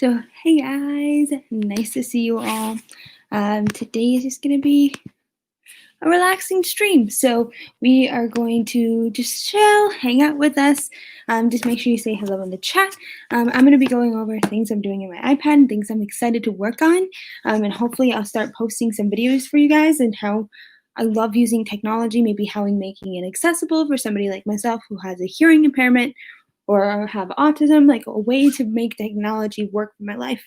So, hey guys, nice to see you all. Today is just going to be a relaxing stream. So, we are going to just chill, hang out with us. Just make sure you say hello in the chat. I'm going to be going over things I'm doing in my iPad and things I'm excited to work on. And hopefully, I'll start posting some videos for you guys and how I love using technology, maybe how I'm making it accessible for somebody like myself who has a hearing impairment or have autism, like a way to make technology work for my life.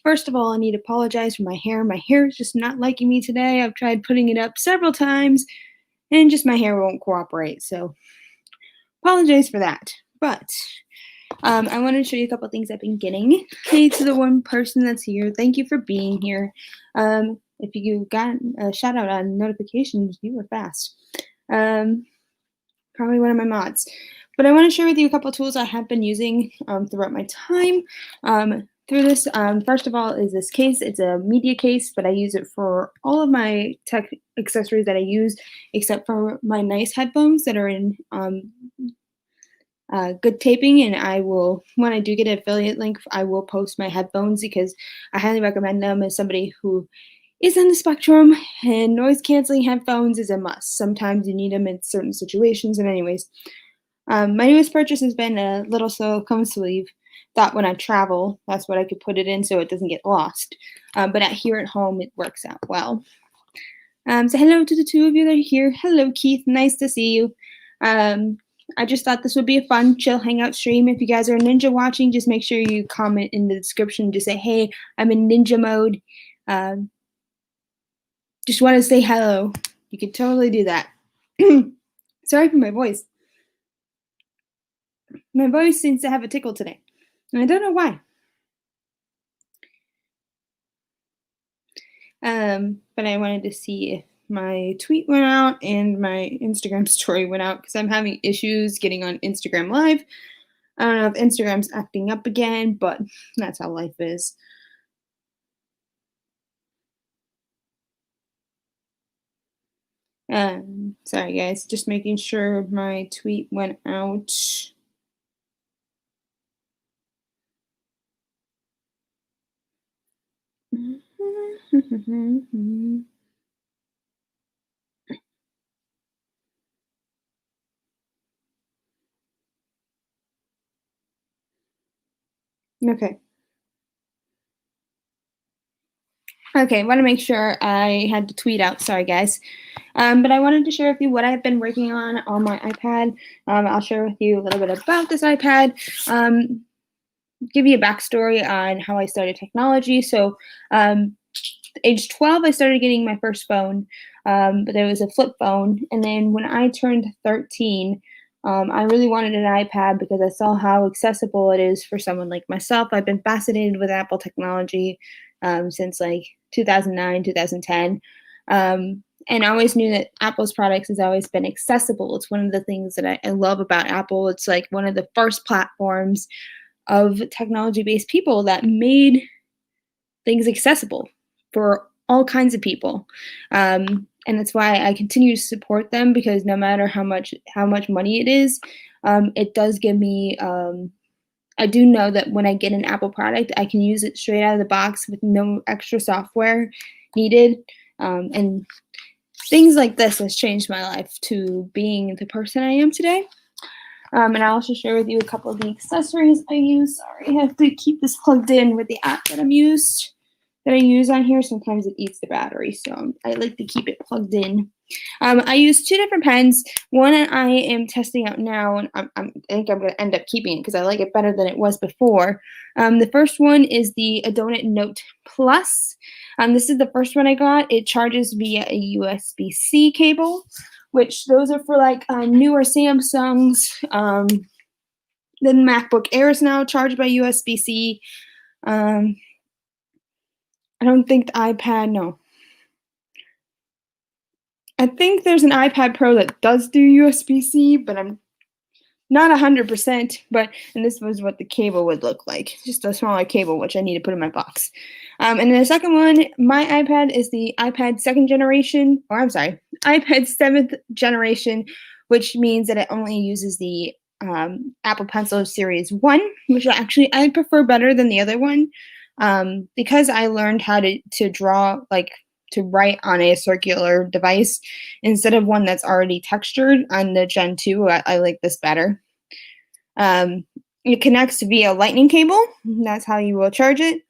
First of all, I need to apologize for my hair. My hair is just not liking me today. I've tried putting it up several times and just my hair won't cooperate. So apologize for that. But I want to show you a couple things I've been getting. Hey to the one person that's here. Thank you for being here. If you got a shout out on notifications, you were fast. Probably one of my mods. But I want to share with you a couple tools I have been using throughout my time through this. First of all is this case. It's a media case, but I use it for all of my tech accessories that I use, except for my nice headphones that are in good taping. And I will, when I do get an affiliate link, I will post my headphones because I highly recommend them as somebody who is on the spectrum, and noise canceling headphones is a must. Sometimes you need them in certain situations. And anyways, my newest purchase has been a little silicone sleeve. Thought when I travel, that's what I could put it in so it doesn't get lost. But here at home, it works out well. So hello to the two of you that are here. Hello, Keith. Nice to see you. I just thought this would be a fun, chill hangout stream. If you guys are ninja watching, just make sure you comment in the description. Just say, hey, I'm in ninja mode. Just want to say hello. You can totally do that. Sorry for my voice. My voice seems to have a tickle today. And I don't know why. But I wanted to see if my tweet went out and my Instagram story went out because I'm having issues getting on Instagram Live. I don't know if Instagram's acting up again, but that's how life is. Sorry guys, just making sure my tweet went out. Okay. Okay, want to make sure I had to tweet out. Sorry, guys. But I wanted to share with you what I've been working on my iPad. I'll share with you a little bit about this iPad. Give you a backstory on how I started technology. So, age 12, I started getting my first phone, but it was a flip phone. And then when I turned 13, I really wanted an iPad because I saw how accessible it is for someone like myself. I've been fascinated with Apple technology since like 2009, 2010. And I always knew that Apple's products has always been accessible. It's one of the things that I love about Apple. It's like one of the first platforms of technology-based people that made things accessible for all kinds of people. And that's why I continue to support them, because no matter how much money it is, it does give me I do know that when I get an Apple product, I can use it straight out of the box with no extra software needed. And things like this has changed my life to being the person I am today. And I'll also share with you a couple of the accessories I use. Sorry, I have to keep this plugged in with the app that I use on here. Sometimes it eats the battery, so I like to keep it plugged in. I use two different pens. One I am testing out now, and I think I'm going to end up keeping it because I like it better than it was before. The first one is the Adonit Note Plus. This is the first one I got. It charges via a USB-C cable, which those are for like newer Samsungs. The MacBook Airs now charged by USB-C. I don't think the iPad, no. I think there's an iPad Pro that does do USB-C, but I'm not 100%. And this was what the cable would look like. Just a smaller cable, which I need to put in my box. And then the second one, my iPad is the iPad 7th generation, which means that it only uses the Apple Pencil Series 1, which actually I prefer better than the other one. because I learned how to draw, like to write on a circular device instead of one that's already textured on the Gen 2. I like this better. It connects via lightning cable. That's how you will charge it.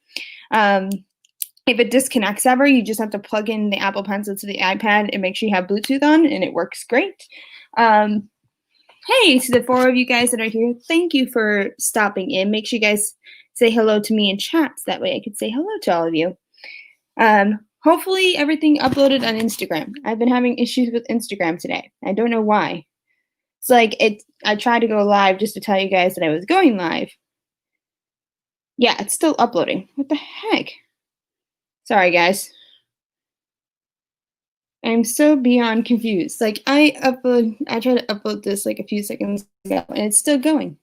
If it disconnects ever, you just have to plug in the Apple Pencil to the iPad and make sure you have Bluetooth on, and it works great. Hey, to the 4 of you guys that are here, thank you for stopping in. Make sure you guys say hello to me in chats. That way I could say hello to all of you. Hopefully everything uploaded on Instagram. I've been having issues with Instagram today. I don't know why. It's like I tried to go live just to tell you guys that I was going live. Yeah, it's still uploading. What the heck? Sorry, guys. I'm so beyond confused. Like I tried to upload this like a few seconds ago and it's still going.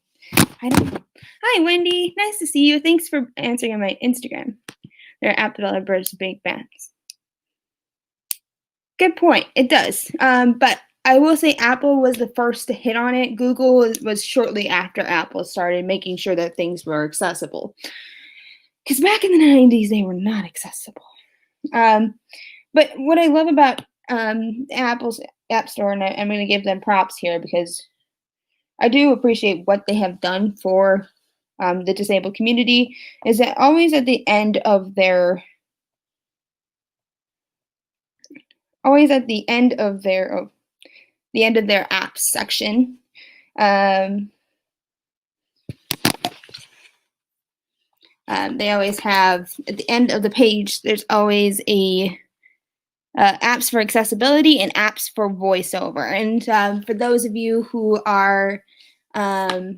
I don't know. Hi, Wendy. Nice to see you. Thanks for answering on my Instagram. They're app developers, big bands. Good point. It does. But I will say Apple was the first to hit on it. Google was shortly after Apple started making sure that things were accessible. Because back in the 90s, they were not accessible. But what I love about Apple's App Store, and I'm going to give them props here because I do appreciate what they have done for the disabled community, is that always at the end of their apps section, they always have at the end of the page, there's always a apps for accessibility and apps for voiceover. And for those of you who are for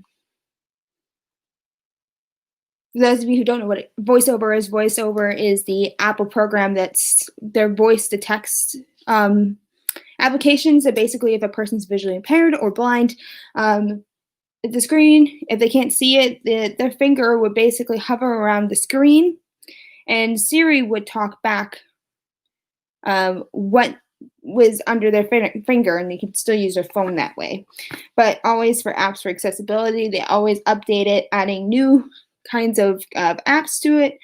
those of you who don't know what VoiceOver is the Apple program that's their voice to text applications that basically if a person's visually impaired or blind, the screen, if they can't see it, their finger would basically hover around the screen and Siri would talk back what was under their finger, and they could still use their phone that way. But always for apps for accessibility, they always update it, adding new kinds of apps to it.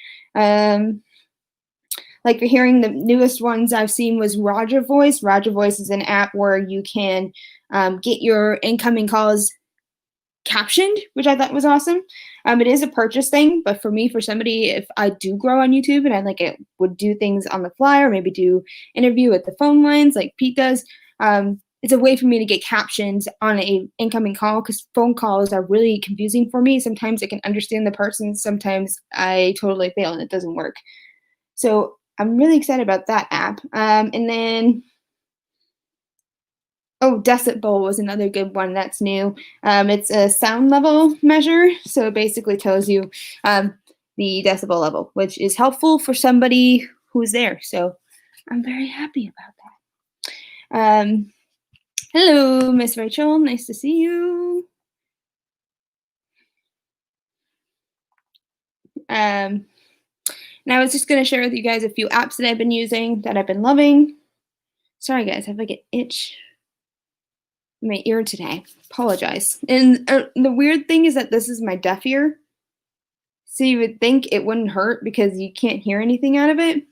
Like you're hearing, the newest ones I've seen was Roger Voice. Roger Voice is an app where you can get your incoming calls captioned, which I thought was awesome. It is a purchase thing, but for me, for somebody, if I do grow on YouTube and I like it, would do things on the fly or maybe do interview with the phone lines like Pete does, it's a way for me to get captions on a incoming call because phone calls are really confusing for me. Sometimes I can understand the person, sometimes I totally fail and it doesn't work. So I'm really excited about that app. And then Decibel was another good one that's new. It's a sound level measure, so it basically tells you the decibel level, which is helpful for somebody who's there. So I'm very happy about that. Hello, Miss Rachel. Nice to see you. And I was just going to share with you guys a few apps that I've been using that I've been loving. Sorry, guys, I have like an itch in my ear today. Apologize. And the weird thing is that this is my deaf ear. So you would think it wouldn't hurt because you can't hear anything out of it.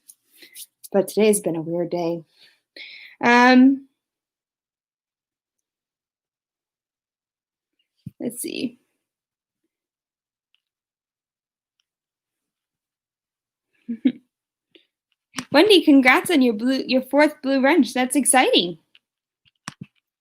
But today's been a weird day. Let's see. Wendy, congrats on your fourth blue wrench. That's exciting.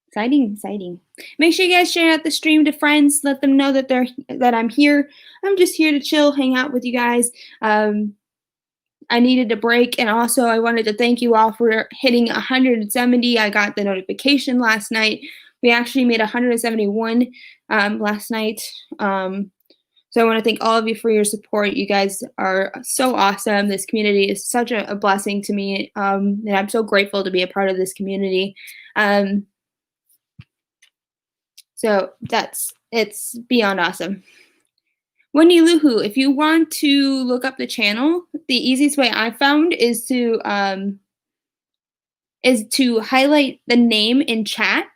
Exciting. Make sure you guys share out the stream to friends. Let them know that I'm here. I'm just here to chill, hang out with you guys. I needed a break, and also I wanted to thank you all for hitting 170. I got the notification last night. We actually made 171 last night. So I want to thank all of you for your support. You guys are so awesome. This community is such a blessing to me, and I'm so grateful to be a part of this community. So it's beyond awesome. Wendy Luhu, if you want to look up the channel, the easiest way I found is to highlight the name in chat.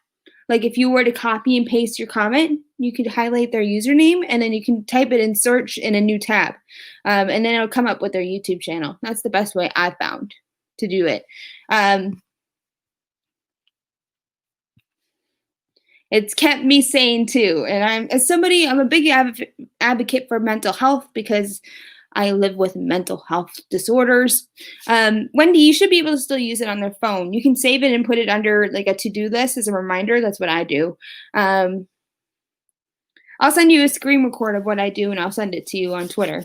like if you were to copy and paste your comment, you could highlight their username and then you can type it in search in a new tab. And then it'll come up with their YouTube channel. That's the best way I found to do it. It's kept me sane too. And I'm a big advocate for mental health because I live with mental health disorders. Wendy, you should be able to still use it on their phone. You can save it and put it under like a to-do list as a reminder. That's what I do. I'll send you a screen record of what I do and I'll send it to you on Twitter.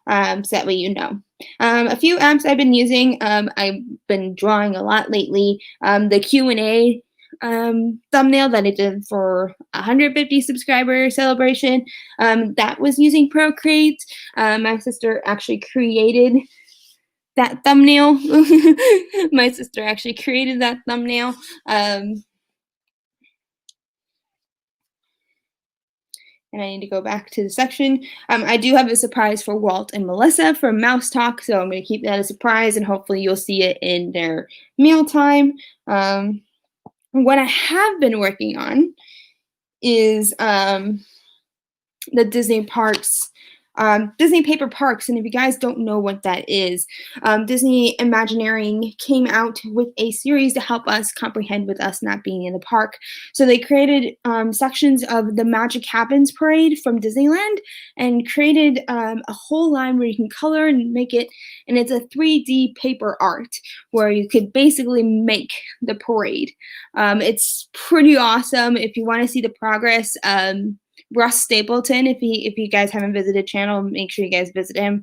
So that way you know. A few apps I've been using, I've been drawing a lot lately. The Q&A thumbnail that I did for 150 subscriber celebration, that was using Procreate. My sister actually created that thumbnail. My sister actually created that thumbnail. And I need to go back to the section. I do have a surprise for Walt and Melissa from Mouse Talk, so I'm going to keep that a surprise, and hopefully you'll see it in their meal time. What I have been working on is the Disney parks, Disney paper parks. And if you guys don't know what that is, Disney Imagineering came out with a series to help us comprehend with us not being in the park. So they created sections of the Magic Happens parade from Disneyland and created a whole line where you can color and make it, and it's a 3D paper art where you could basically make the parade. It's pretty awesome. If you want to see the progress, Russ Stapleton, if you guys haven't visited channel, make sure you guys visit him.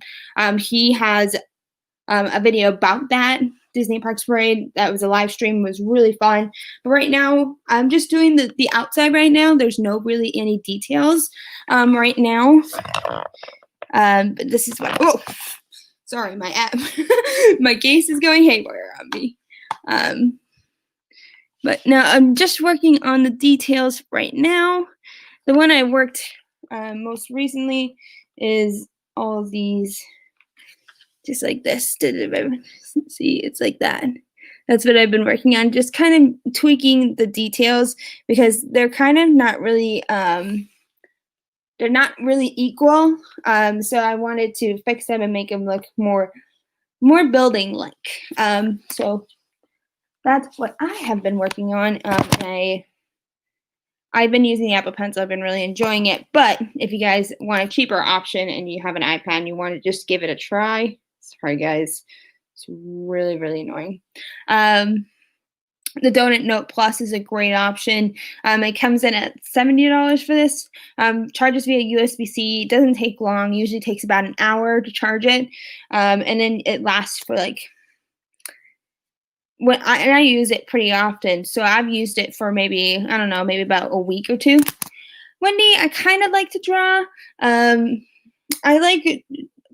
He has a video about that Disney Parks Parade. That was a live stream, was really fun. But right now, I'm just doing the outside right now. There's no really any details right now. But this is what, oh, sorry, my app, my case is going haywire on me. But now I'm just working on the details right now. The one I worked most recently is all of these, just like this. See, it's like that. That's what I've been working on, just kind of tweaking the details because they're kind of not really, they're not really equal. So I wanted to fix them and make them look more building-like. So that's what I have been working on. I've been using the Apple Pencil. I've been really enjoying it. But if you guys want a cheaper option and you have an iPad and you want to just give it a try, sorry guys, it's really, really annoying. The Donut Note Plus is a great option. It comes in at $70 for this. Charges via USB-C. It doesn't take long. Usually takes about an hour to charge it. And then it lasts for like, I use it pretty often, so I've used it for maybe, I don't know, maybe about a week or two. Wendy, I kind of like to draw. I like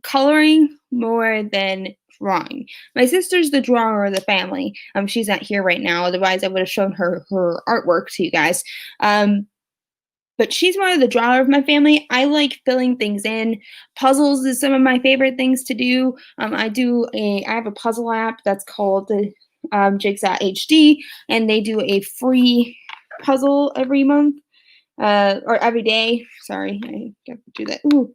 coloring more than drawing. My sister's the drawer of the family. She's not here right now, otherwise I would have shown her artwork to you guys. But she's more of the drawer of my family. I like filling things in. Puzzles is some of my favorite things to do. I have a puzzle app that's called the Jigsaw HD, and they do a free puzzle every month or every day. Sorry, I got to do that. Ooh.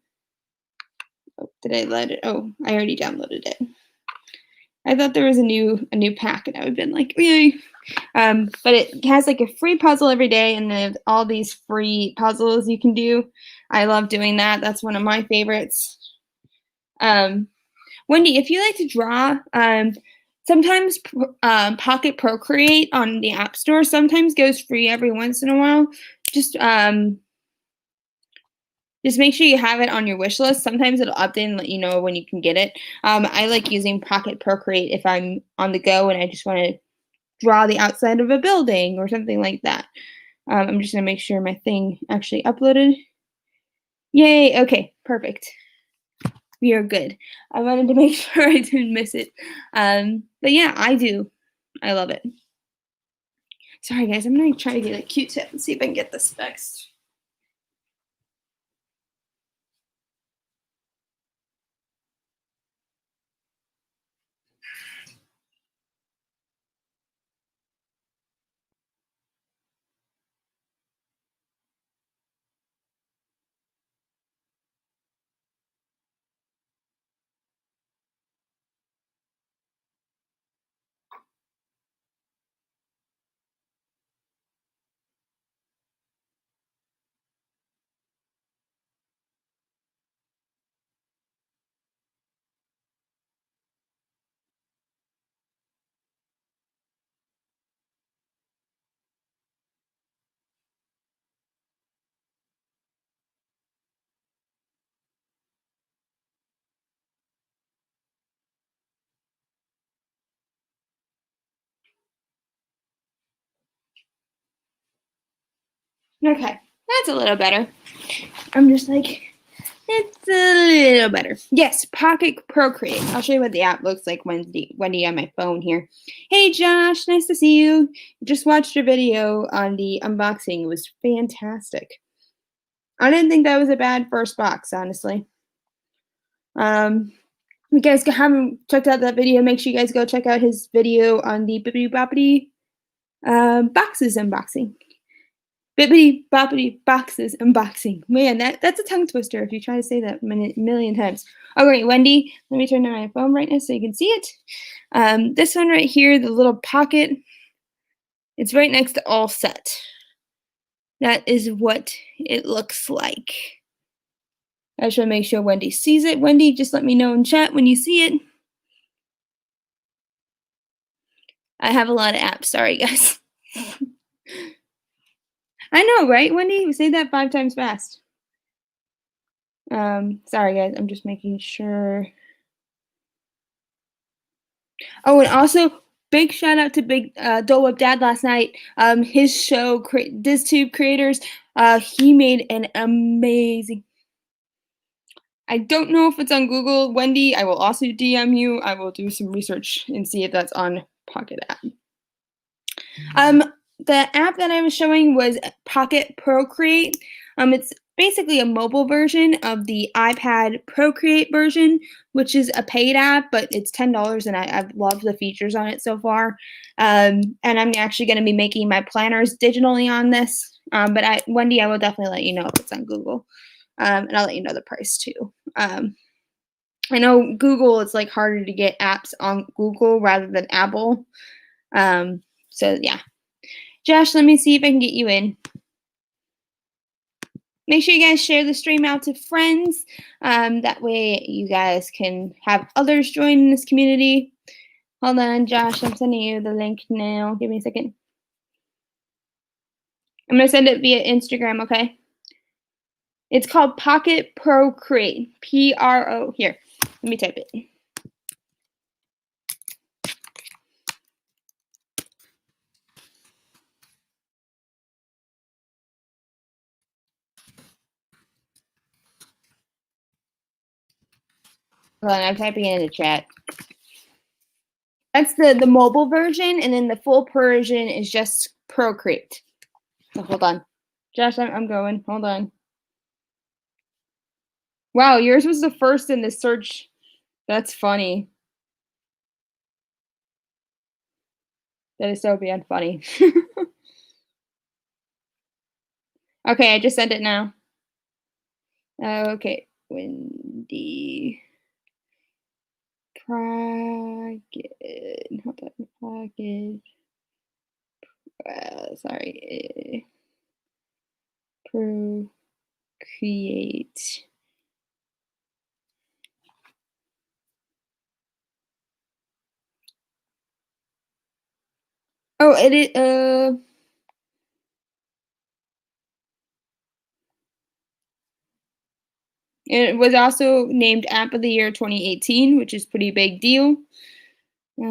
Oh, did I let it? Oh, I already downloaded it. I thought there was a new pack, and I would have been like, yay. But it has like a free puzzle every day, and then all these free puzzles you can do. I love doing that. That's one of my favorites. Wendy, if you like to draw, sometimes Pocket Procreate on the App Store sometimes goes free every once in a while. Just make sure you have it on your wish list. Sometimes it'll update and let you know when you can get it. I like using Pocket Procreate if I'm on the go and I just want to draw the outside of a building or something like that. I'm just going to make sure my thing actually uploaded. Yay. Okay, perfect. We are good. I wanted to make sure I didn't miss it. But yeah, I do. I love it. Sorry, guys. I'm going to try to get a Q-tip and see if I can get this fixed. Okay, that's a little better. I'm just like, it's a little better. Yes, Pocket Procreate. I'll show you what the app looks like, Wendy on my phone here. Hey Josh, nice to see you. Just watched your video on the unboxing. It was fantastic. I didn't think that was a bad first box, honestly. If you guys haven't checked out that video, make sure you guys go check out his video on the Bibbidi Bobbidi boxes unboxing. Bibbidi Bobbidi boxes unboxing. Man, that's a tongue twister if you try to say that a million times. All right, Wendy, let me turn on my phone right now so you can see it. This one right here, the little pocket, it's right next to all set. That is what it looks like. I just want to make sure Wendy sees it. Wendy, just let me know in chat when you see it. I have a lot of apps. Sorry, guys. I know, right, Wendy? We say that 5 times fast. Sorry, guys. I'm just making sure. Oh, and also, big shout out to Big Dole Whip Dad last night. His show, DizTube Creators, he made an amazing. I don't know if it's on Google. Wendy, I will also DM you. I will do some research and see if that's on Pocket app. The app that I was showing was Pocket Procreate. It's basically a mobile version of the iPad Procreate version, which is a paid app, but it's $10, and I've loved the features on it so far. And I'm actually going to be making my planners digitally on this. But Wendy, I will definitely let you know if it's on Google, and I'll let you know the price too. I know Google, it's like harder to get apps on Google rather than Apple. So yeah. Josh, let me see if I can get you in. Make sure you guys share the stream out to friends. That way you guys can have others join in this community. Hold on, Josh, I'm sending you the link now. Give me a second. I'm going to send it via Instagram, okay? It's called Pocket Procreate. P-R-O. Here, let me type it. Hold on, I'm typing it in the chat. That's the mobile version, and then the full version is just Procreate. So hold on. Josh, I'm going. Hold on. Wow, yours was the first in the search. That's funny. That is so beyond funny. Okay, I just sent it now. Okay, Wendy. Pocket. Hold on, Pocket. Sorry. Procreate. Oh, it was also named App of the Year 2018, which is pretty big deal. Give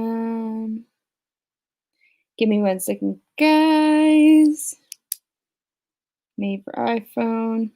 me 1 second, guys. Made for iPhone.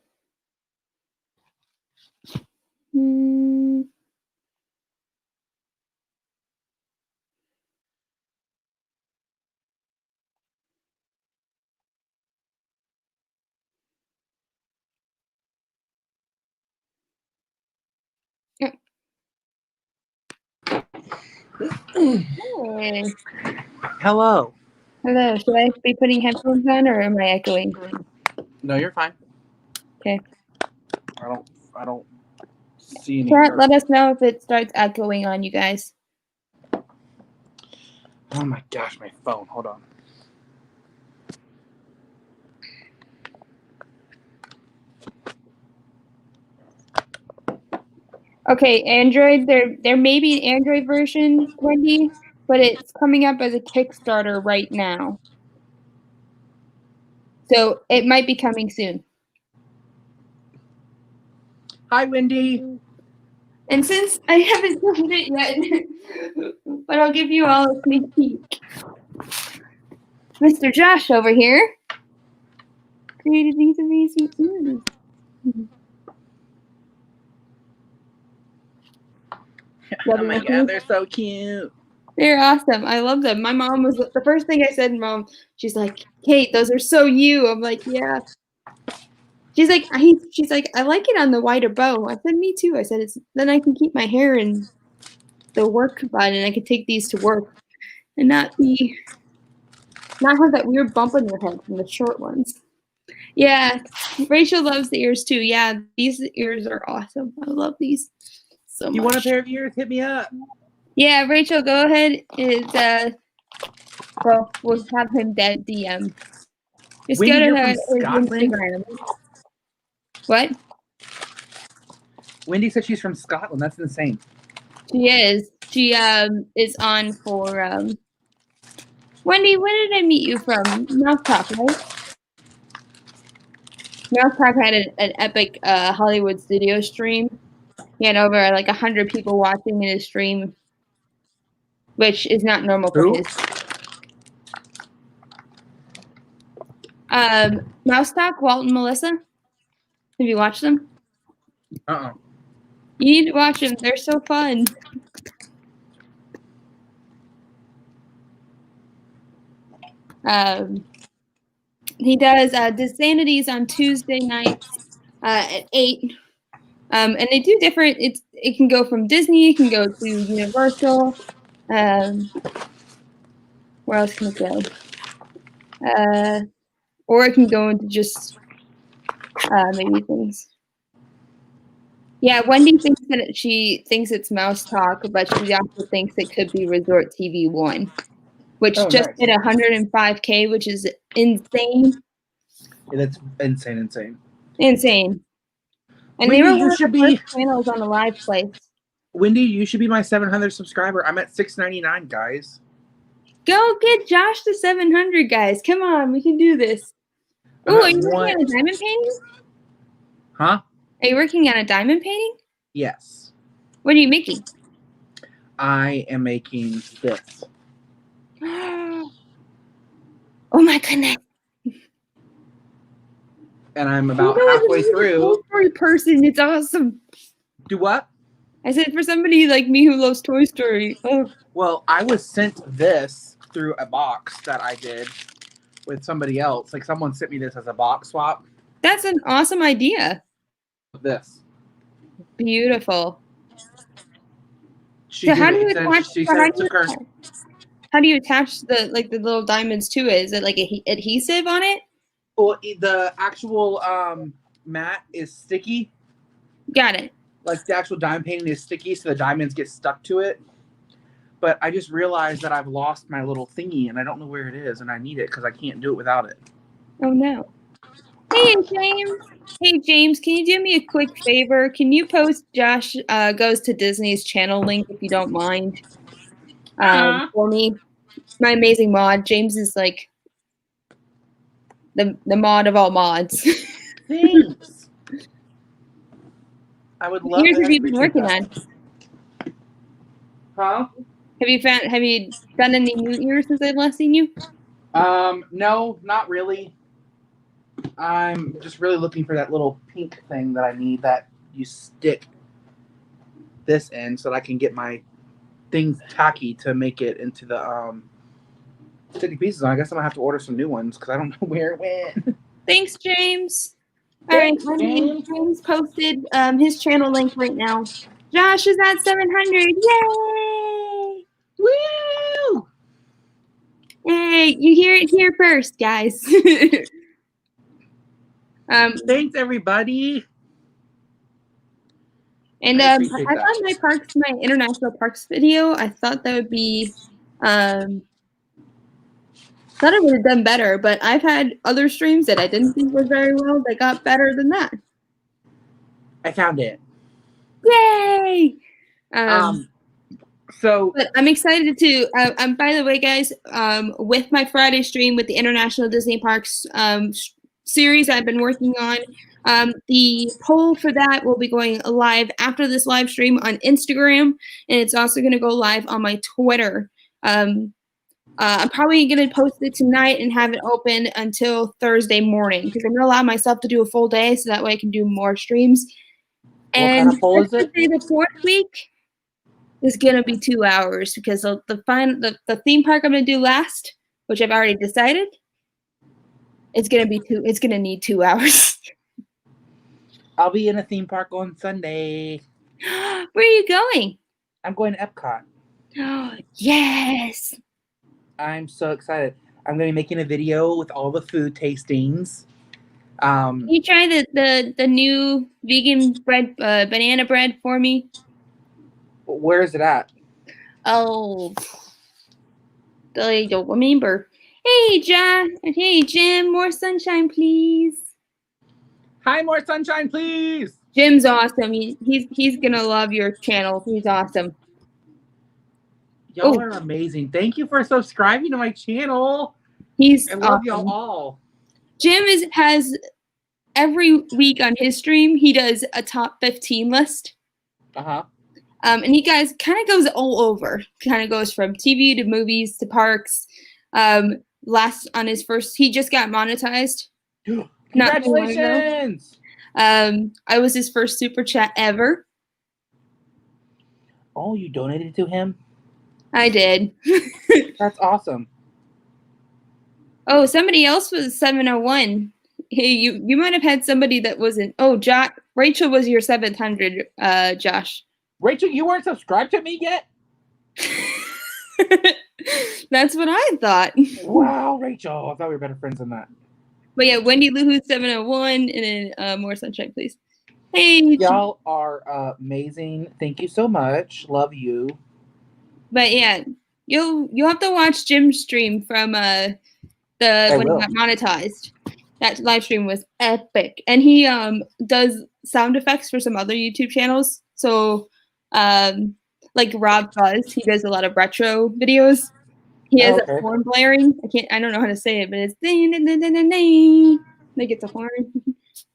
Hey. Hello. Hello. Should I be putting headphones on, or am I echoing? No, you're fine. Okay. I don't see any. Chat, let us know if it starts echoing on you guys. Oh my gosh, my phone. Hold on. Okay, Android. There may be an Android version, Wendy, but it's coming up as a Kickstarter right now. So it might be coming soon. Hi, Wendy. And since I haven't done it yet, but I'll give you all a sneak peek. Mr. Josh over here created these amazing ears. Oh my god, they're so cute. They're awesome. I love them. My mom was the first thing I said, Mom, she's like, Kate, those are so you. I'm like, yeah. She's like, I like it on the wider bow. I said, me too. I said, then I can keep my hair in the work bun and I could take these to work and not have that weird bump on your head from the short ones. Yeah, Rachel loves the ears too. Yeah, these ears are awesome. I love these so much. You want a pair of ears? Hit me up. Yeah, Rachel, go ahead. Well, we'll have him DM. Just Wendy, go to you're her from his Scotland? Instagram. What? Wendy said she's from Scotland. That's insane. She is. She is on for Wendy, where did I meet you from? Mouth Talk, right? Mouth Talk had an epic Hollywood studio stream. He had over like 100 people watching in his stream, which is not normal for his. Mouse Talk, Walt and Melissa. Have you watched them? Uh-uh. You need to watch them. They're so fun. He does Disanities on Tuesday nights at 8. And they do different. It can go from Disney. It can go to Universal. Where else can it go? Or it can go into just maybe things. Yeah, Wendy thinks that she thinks it's Mouse Talk, but she also thinks it could be Resort TV 1, which just hit 105K, which is insane. Yeah, that's insane. Insane. And Wendy, they were you one of should the be first channels on the live place. Wendy, you should be my 700 subscriber. I'm at 699, guys. Go get Josh to 700, guys. Come on, we can do this. Oh, are you working on a diamond painting? Huh? Are you working on a diamond painting? Yes. What are you making? I am making this. Oh my goodness. And I'm about halfway through. Toy Story person, it's awesome. Do what? I said for somebody like me who loves Toy Story. Oh. Well, I was sent this through a box that I did with somebody else. Like someone sent me this as a box swap. That's an awesome idea. This. Beautiful. How do you attach the little diamonds to it? Is it like adhesive on it? Well, the actual mat is sticky. Got it. Like the actual diamond painting is sticky, so the diamonds get stuck to it. But I just realized that I've lost my little thingy, and I don't know where it is, and I need it because I can't do it without it. Oh, no. Hey, James. Hey, James, can you do me a quick favor? Can you post Josh Goes to Disney's channel link, if you don't mind, for me? My amazing mod. James is like the mod of all mods. Thanks. I would love Here's what you've been working on. Huh? Have you done any new ears since I've last seen you? No, not really. I'm just really looking for that little pink thing that I need that you stick this in so that I can get my things tacky to make it into the sticky pieces on. I guess I'm gonna have to order some new ones because I don't know where it went. Thanks, James. All right, James posted his channel link right now. Josh is at 700. Yay! Woo! Hey, you hear it here first, guys. Thanks, everybody. And I found my international parks video. I thought that would be, thought I would have done better, but I've had other streams that I didn't think were very well that got better than that. I found it. Yay! But I'm excited to. By the way, guys, with my Friday stream with the International Disney Parks series I've been working on, the poll for that will be going live after this live stream on Instagram, and it's also going to go live on my Twitter. I'm probably going to post it tonight and have it open until Thursday morning because I'm going to allow myself to do a full day so that way I can do more streams. What And kind of poll is let's it? say the 4th week is going to be 2 hours because the theme park I'm going to do last, which I've already decided, it's going to need 2 hours. I'll be in a theme park on Sunday. Where are you going? I'm going to Epcot. Yes. I'm so excited. I'm going to be making a video with all the food tastings. Can you try the new vegan bread, banana bread for me? Where is it at? Oh, I don't remember. Hey, John. Hey, Jim. More sunshine, please. Hi, more sunshine, please. Jim's awesome. He's gonna love your channel. He's awesome. Y'all are amazing. Thank you for subscribing to my channel. He's I love y'all awesome. all. Jim has every week on his stream. He does a top 15 list. And he guys kind of goes all over. Kind of goes from TV to movies to parks. Last on his first, he just got monetized. Congratulations! I was his first super chat ever. Oh, you donated to him? I did. That's awesome. Oh, somebody else was 701. Hey, you might have had somebody that wasn't. Oh, Rachel was your 700, Josh. Rachel, you weren't subscribed to me yet? That's what I thought. Wow, Rachel. I thought we were better friends than that. But yeah, Wendy Luhu 701, and then more sunshine, please. Hey, y'all are amazing. Thank you so much. Love you. But yeah, you'll have to watch Jim's stream from when he got monetized. That live stream was epic, and he does sound effects for some other YouTube channels. So like Rob Buzz, he does a lot of retro videos. He has a horn blaring. I don't know how to say it, but it's ding ding ding ding ding ding. Like it's a horn.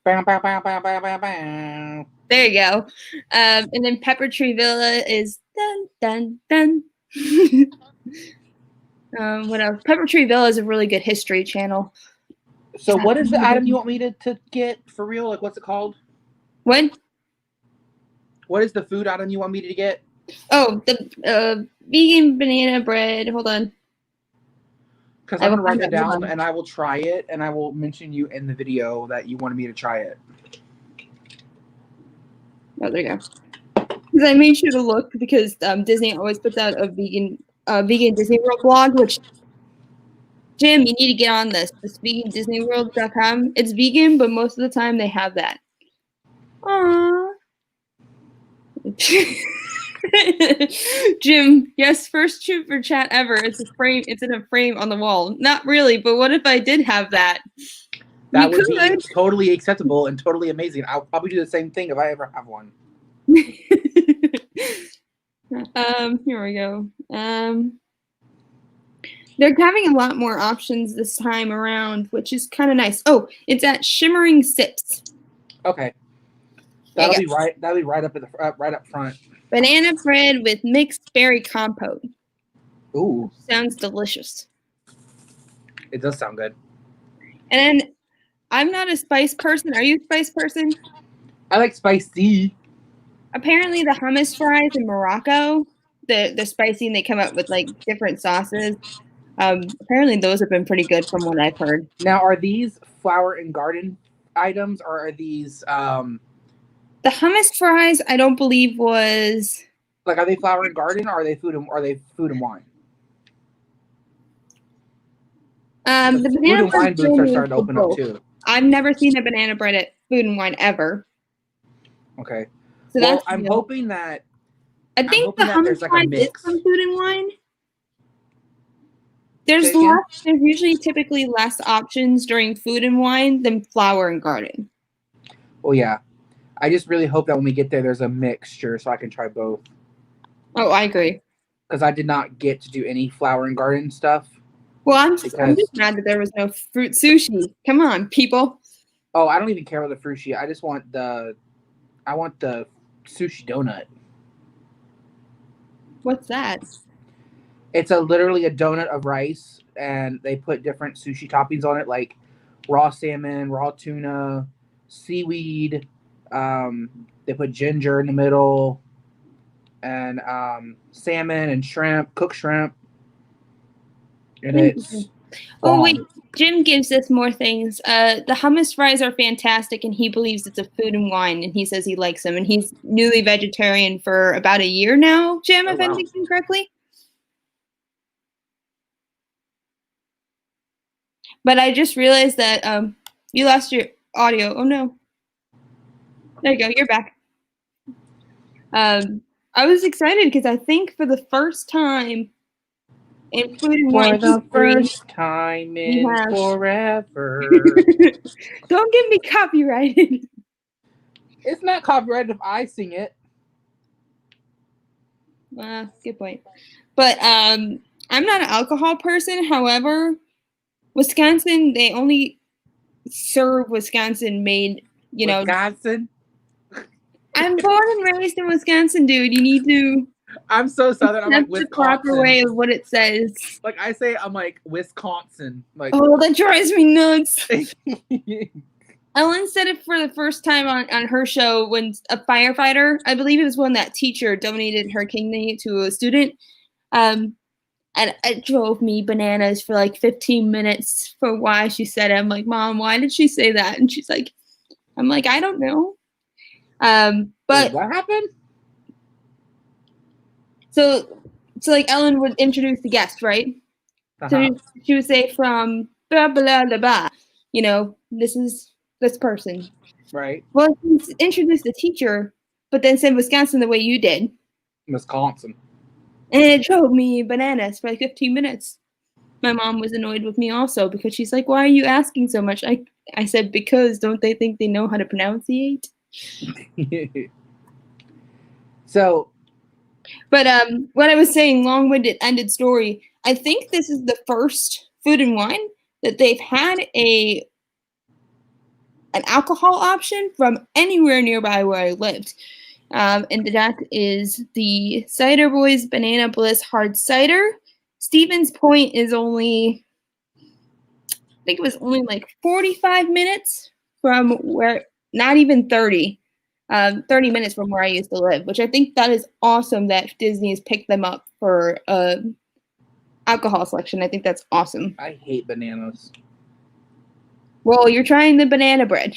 Bow, bow, bow, bow, bow, bow, bow. There you go. And then Pepper Tree Villa is dun dun dun. What else? Pepper Tree Villa is a really good history channel. So what is the item you want me to get for real? Like, what's it called? What? What is the food item you want me to get? Oh, the vegan banana bread. Hold on. Because I'm going to write it down and I will try it and I will mention you in the video that you wanted me to try it. Oh, there you go. Because I made sure to look because Disney always puts out a vegan Disney World blog, which Jim, you need to get on this vegandisneyworld.com. It's vegan, but most of the time they have that. Aww. Jim, yes, first super chat ever. It's a frame. It's in a frame on the wall. Not really, but what if I did have that? That would be totally acceptable and totally amazing. I'll probably do the same thing if I ever have one. Here we go. They're having a lot more options this time around, which is kind of nice. Oh, it's at Shimmering Sips. Okay. That'll be right. That'll be right up at the right up front. Banana bread with mixed berry compote. Ooh, sounds delicious. It does sound good. And then I'm not a spice person. Are you a spice person? I like spicy. Apparently, the hummus fries in Morocco, the spicy, and they come up with like different sauces. Apparently, those have been pretty good from what I've heard. Now, are these flower and garden items, or are these the hummus fries? I don't believe was like, are they flower and garden, or are they food and wine? The banana food and wine booths are starting to open up too. I've never seen a banana bread at Food and Wine ever. Okay. So well, I'm hoping that. I think the hummus fries is from Food and Wine. There's usually typically less options during Food and Wine than flower and garden. Well, yeah. I just really hope that when we get there, there's a mixture so I can try both. Oh, I agree. Because I did not get to do any flower and garden stuff. Well, I'm just mad that there was no fruit sushi. Come on, people. Oh, I don't even care about the fruit sushi. I just want the sushi donut. What's that? It's literally a donut of rice, and they put different sushi toppings on it, like raw salmon, raw tuna, seaweed. They put ginger in the middle, and salmon and shrimp, cooked shrimp. And it's Oh wait, bomb. Jim gives us more things. The hummus fries are fantastic, and he believes it's a food and wine, and he says he likes them. And he's newly vegetarian for about a year now, Jim, Oh, if I'm wow. thinking correctly. But I just realized that you lost your audio. Oh no. There you go. You're back. I was excited because I think for the first time in food and wine For the history, first time we in have. forever. Don't get me copyrighted. It's not copyrighted if I sing it. Good point. But I'm not an alcohol person. However, Wisconsin, they only serve Wisconsin made, you know. Wisconsin. I'm born and raised in Wisconsin, dude. You need to I'm so southern. I'm like accept the proper Wisconsin. way of what it says. Like I say, I'm like Wisconsin. Like Oh, that drives me nuts. Ellen said it for the first time on her show when a firefighter, I believe it was when that teacher donated her kidney to a student. And it drove me bananas for like 15 minutes for why she said it. I'm like, Mom, why did she say that? And she's like, I'm like, I don't know. But wait, what happened? So like Ellen would introduce the guest, right? Uh-huh. So she would say from blah blah blah blah. You know, this is this person. Right. Well, she introduced the teacher, but then said Wisconsin the way you did. Wisconsin. And it drove me bananas for like 15 minutes. My mom was annoyed with me also because she's like, "Why are you asking so much?" I said, "Because don't they think they know how to pronunciate?" So, but what I was saying, long-winded ended story. I think this is the first food and wine that they've had an alcohol option from anywhere nearby where I lived. And that is the Cider Boys Banana Bliss Hard Cider. Stevens Point is only, I think it was only like 45 minutes from where, not even 30 minutes from where I used to live, which I think that is awesome that Disney has picked them up for alcohol selection. I think that's awesome. I hate bananas. Well, you're trying the banana bread.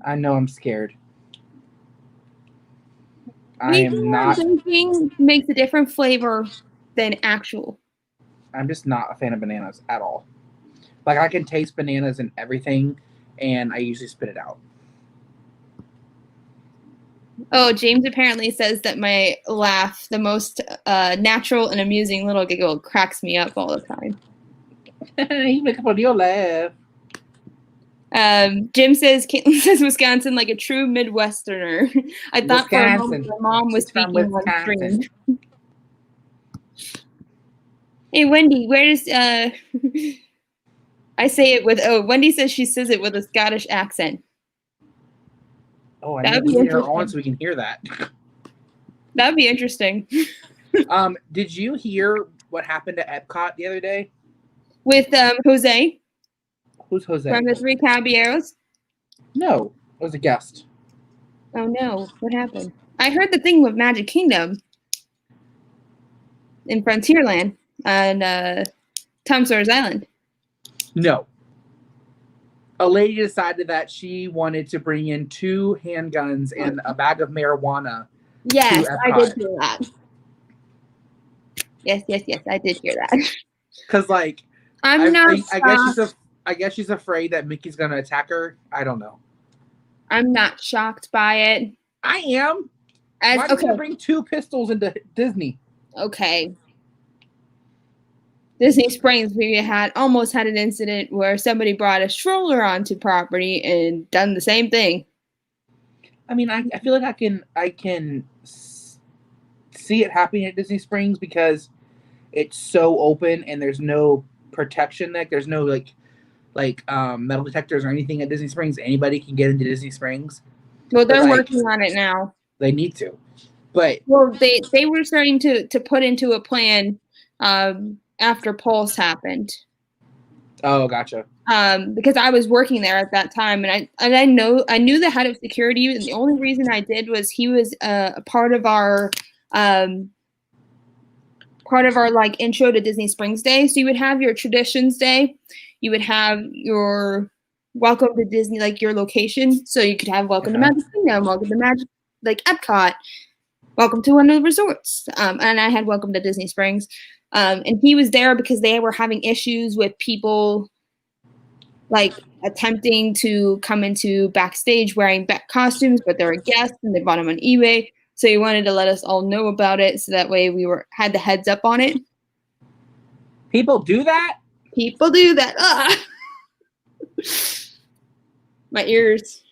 I know I'm scared. I am not. Baking makes a different flavor than actual. I'm just not a fan of bananas at all. Like I can taste bananas and everything, and I usually spit it out. Oh, James apparently says that my laugh, the most natural and amusing little giggle, cracks me up all the time. You make up on your laugh. Jim says Caitlin says Wisconsin like a true Midwesterner. I thought for a moment my mom was speaking on stream. Hey Wendy, where's I say it with Wendy says she says it with a Scottish accent. Oh, I need to get her on so we can hear that. That'd be interesting. Did you hear what happened at Epcot the other day? With Jose. Who's Jose? From the Three Caballeros? No, it was a guest. Oh no, what happened? I heard the thing with Magic Kingdom in Frontierland on Tom Sawyer's Island. No. A lady decided that she wanted to bring in 2 handguns and a bag of marijuana. Yes, I did hear that. Yes, I did hear that. Because, like, I guess she's afraid that Mickey's gonna attack her. I don't know. I'm not shocked by it. I am. Why did you bring 2 pistols into Disney? Okay. Disney Springs, we almost had an incident where somebody brought a stroller onto property and done the same thing. I mean, I feel like I can see it happening at Disney Springs because it's so open and there's no protection. Like there's no like metal detectors or anything at Disney Springs. Anybody can get into Disney Springs. Well, they're working on it now. They need to, but well, they were starting to put into a plan after Pulse happened. Oh, gotcha. Because I was working there at that time, and I knew the head of security, and the only reason I did was he was a part of our like intro to Disney Springs Day. So you would have your traditions day, you would have your welcome to Disney, like your location. So you could have welcome to Magic Kingdom, welcome to Magic, like Epcot, welcome to one of the resorts. And I had welcome to Disney Springs. And he was there because they were having issues with people like attempting to come into backstage wearing costumes, but they were guests and they bought them on eBay. So he wanted to let us all know about it, so that way we had the heads up on it. People do that? People do that. My ears.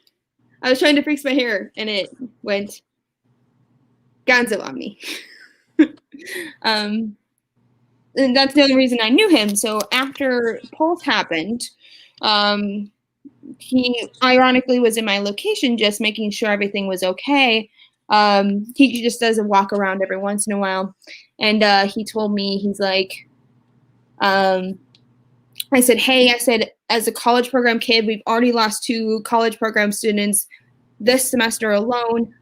I was trying to fix my hair, and it went gonzo on me. And that's the only reason I knew him. So after Pulse happened, he ironically was in my location just making sure everything was okay. He just does a walk around every once in a while. And he told me, he's like, I said, hey, as a college program kid, we've already lost 2 college program students this semester alone.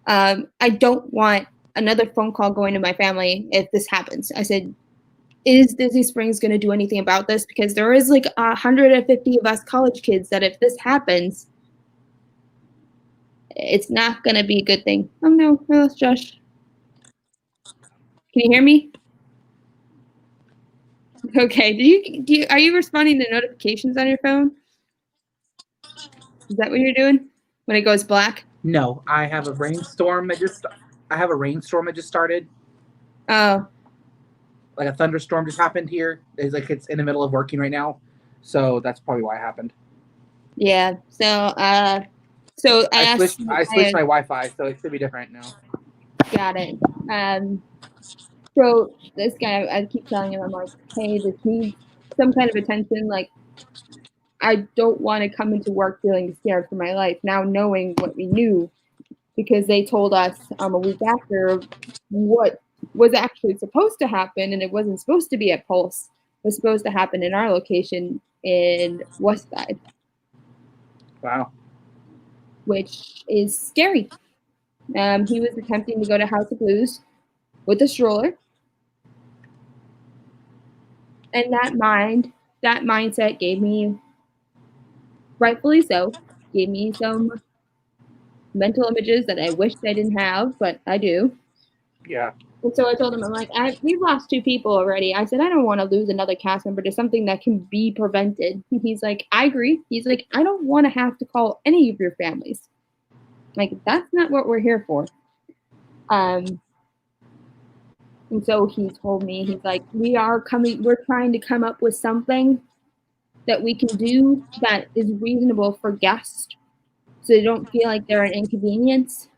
I don't want another phone call going to my family if this happens. I said, is Disney Springs going to do anything about this? Because there is like 150 of us college kids that if this happens, it's not going to be a good thing. Oh no, I lost Josh. Can you hear me? Okay. Are you responding to notifications on your phone? Is that what you're doing when it goes black? No, I have a rainstorm that just started. Oh. Like a thunderstorm just happened here. It's in the middle of working right now. So that's probably why it happened. Yeah. So I switched my Wi-Fi, so it should be different now. Got it. So this guy, I keep telling him, I'm like, hey, this needs some kind of attention. Like, I don't want to come into work feeling scared for my life now, knowing what we knew, because they told us a week after what was actually supposed to happen, and it wasn't supposed to be at Pulse. It was supposed to happen in our location in Westside. Wow. Which is scary. He was attempting to go to House of Blues with a stroller. And that mindset gave me, rightfully so, gave me some mental images that I wish I didn't have, but I do. Yeah. And so I told him, I'm like, we've lost 2 people already. I said, I don't want to lose another cast member to something that can be prevented. He's like, I agree. He's like, I don't want to have to call any of your families. Like, that's not what we're here for. And so he told me, he's like, we're trying to come up with something that we can do that is reasonable for guests, so they don't feel like they're an inconvenience,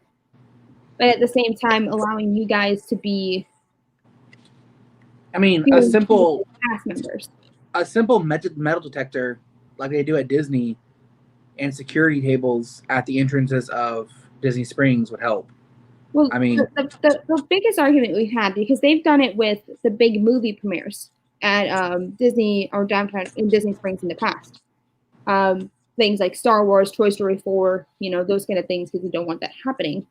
but at the same time allowing you guys to be, I mean, a simple cast members. A simple metal detector like they do at Disney and security tables at the entrances of Disney Springs would help. Well, I mean, the biggest argument we've had, because they've done it with the big movie premieres at Disney or downtown in Disney Springs in the past. Things like Star Wars, Toy Story 4, those kind of things, because we don't want that happening.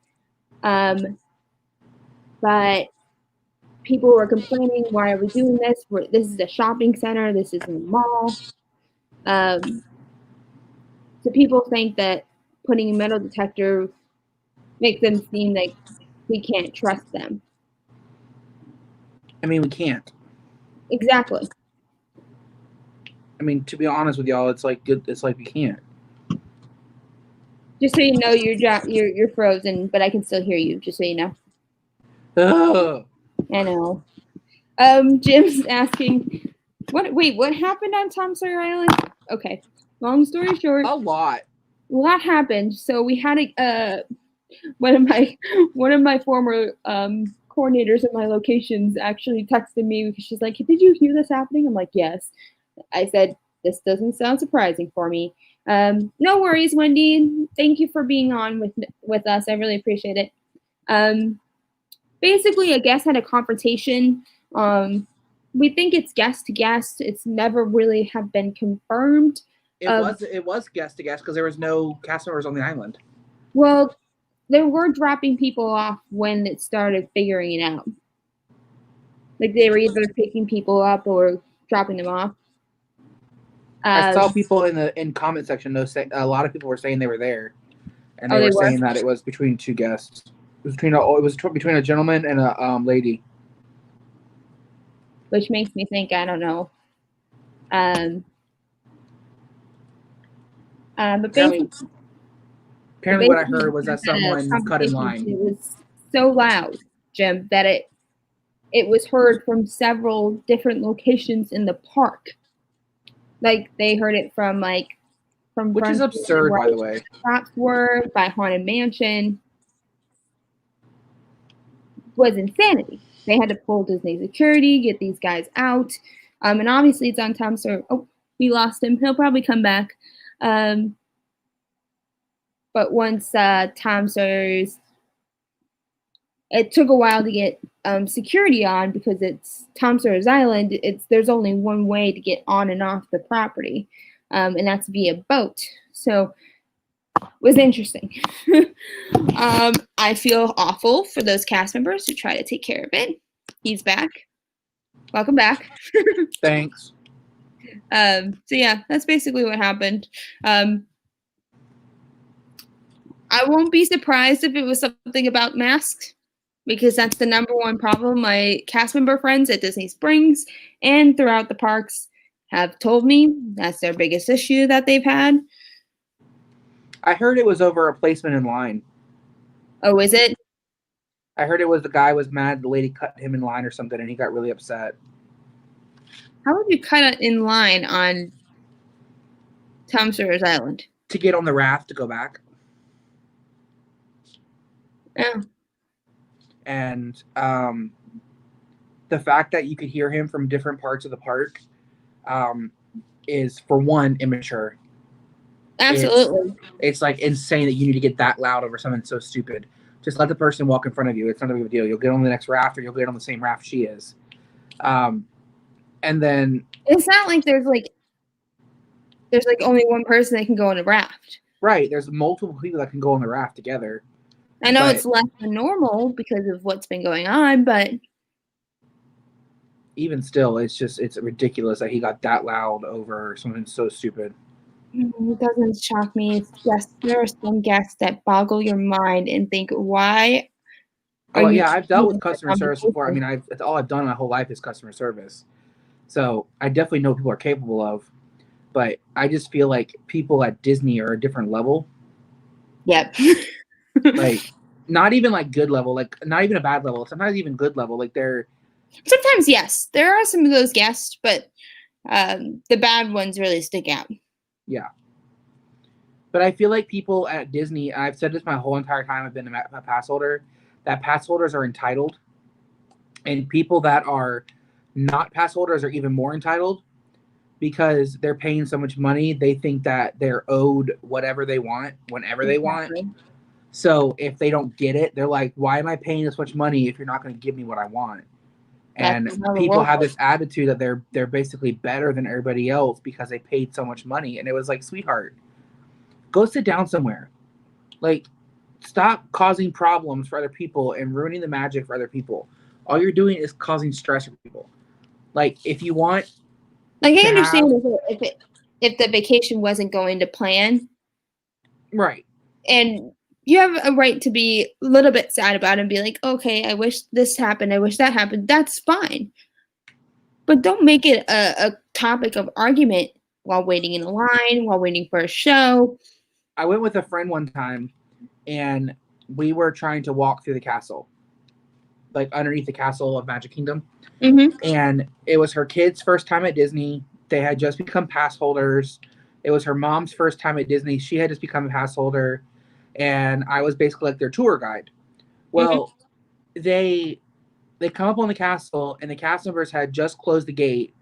But people were complaining, why are we doing this? This is a shopping center. This isn't a mall. So people think that putting a metal detector makes them seem like we can't trust them. I mean, we can't. Exactly. I mean, to be honest with y'all, it's like we can't. Just so you know, you're frozen, but I can still hear you. Just so you know. Ugh. I know. Jim's asking, what happened on Tom Sawyer Island? Okay. Long story short, A lot happened. So we had one of my former coordinators at my locations actually texted me because she's like, did you hear this happening? I'm like, yes. I said, this doesn't sound surprising for me. No worries, Wendy. Thank you for being on with us. I really appreciate it. Basically, a guest had a confrontation we think it's guest to guest. It's never really have been confirmed. It was guest to guest because there was no cast members on the island. Well, they were dropping people off when it started figuring it out. Like they were either picking people up or dropping them off. I saw people in the comment section. A lot of people were saying they were there, and they were saying that it was between two guests. It was between a gentleman and a lady. Which makes me think, I don't know. But apparently what I heard was that someone cut in line. It was so loud, Jim, that it was heard from several different locations in the park. Like they heard it from which is absurd, by the way. Shops were by Haunted Mansion. It was insanity. They had to pull Disney security, get these guys out, and obviously it's on Tom Sawyer. Oh, we lost him. He'll probably come back. But once Tom Sawyer's, it took a while to get security on because it's Tom Sawyer's Island. There's only one way to get on and off the property, and that's via boat. So it was interesting. I feel awful for those cast members who try to take care of it. He's back. Welcome back. Thanks. So yeah, that's basically what happened. I won't be surprised if it was something about masks, because that's the number one problem my cast member friends at Disney Springs and throughout the parks have told me. That's their biggest issue that they've had. I heard it was over a placement in line. Oh, is it? I heard it was the guy was mad the lady cut him in line or something, and he got really upset. How would you cut in line on Tom Sawyer's Island? To get on the raft to go back. Yeah. And the fact that you could hear him from different parts of the park is, for one, immature. Absolutely. It's like insane that you need to get that loud over something so stupid. Just let the person walk in front of you. It's not a big deal. You'll get on the next raft, or you'll get on the same raft she is. And then it's not like there's only one person that can go on a raft. Right. There's multiple people that can go on the raft together. I know it's less than normal because of what's been going on, but even still, it's ridiculous that he got that loud over something so stupid. It doesn't shock me. It's just there are some guests that boggle your mind and think, why? I've dealt with customer service before. I mean, it's all I've done my whole life is customer service. So I definitely know people are capable of, but I just feel like people at Disney are a different level. Yep. Like, not even like good level, like not even a bad level, sometimes even good level. Like sometimes, yes, there are some of those guests, but the bad ones really stick out. Yeah. But I feel like people at Disney, I've said this my whole entire time I've been a pass holder, that pass holders are entitled, and people that are not pass holders are even more entitled because they're paying so much money. They think that they're owed whatever they want whenever they want. So if they don't get it, they're like, why am I paying this much money if you're not going to give me what I want? And people have this attitude that they're basically better than everybody else because they paid so much money. And it was like, sweetheart, go sit down somewhere. Like, stop causing problems for other people and ruining the magic for other people. All you're doing is causing stress for people. Like, if you want, like, I understand if the vacation wasn't going to plan, right? And you have a right to be a little bit sad about it and be like, okay, I wish this happened. I wish that happened. That's fine. But don't make it a topic of argument while waiting in a line, while waiting for a show. I went with a friend one time, and we were trying to walk through the castle, like underneath the castle of Magic Kingdom. Mm-hmm. And it was her kid's first time at Disney. They had just become pass holders. It was her mom's first time at Disney. She had just become a pass holder. And I was basically like their tour guide. Well, they come up on the castle, and the cast members had just closed the gate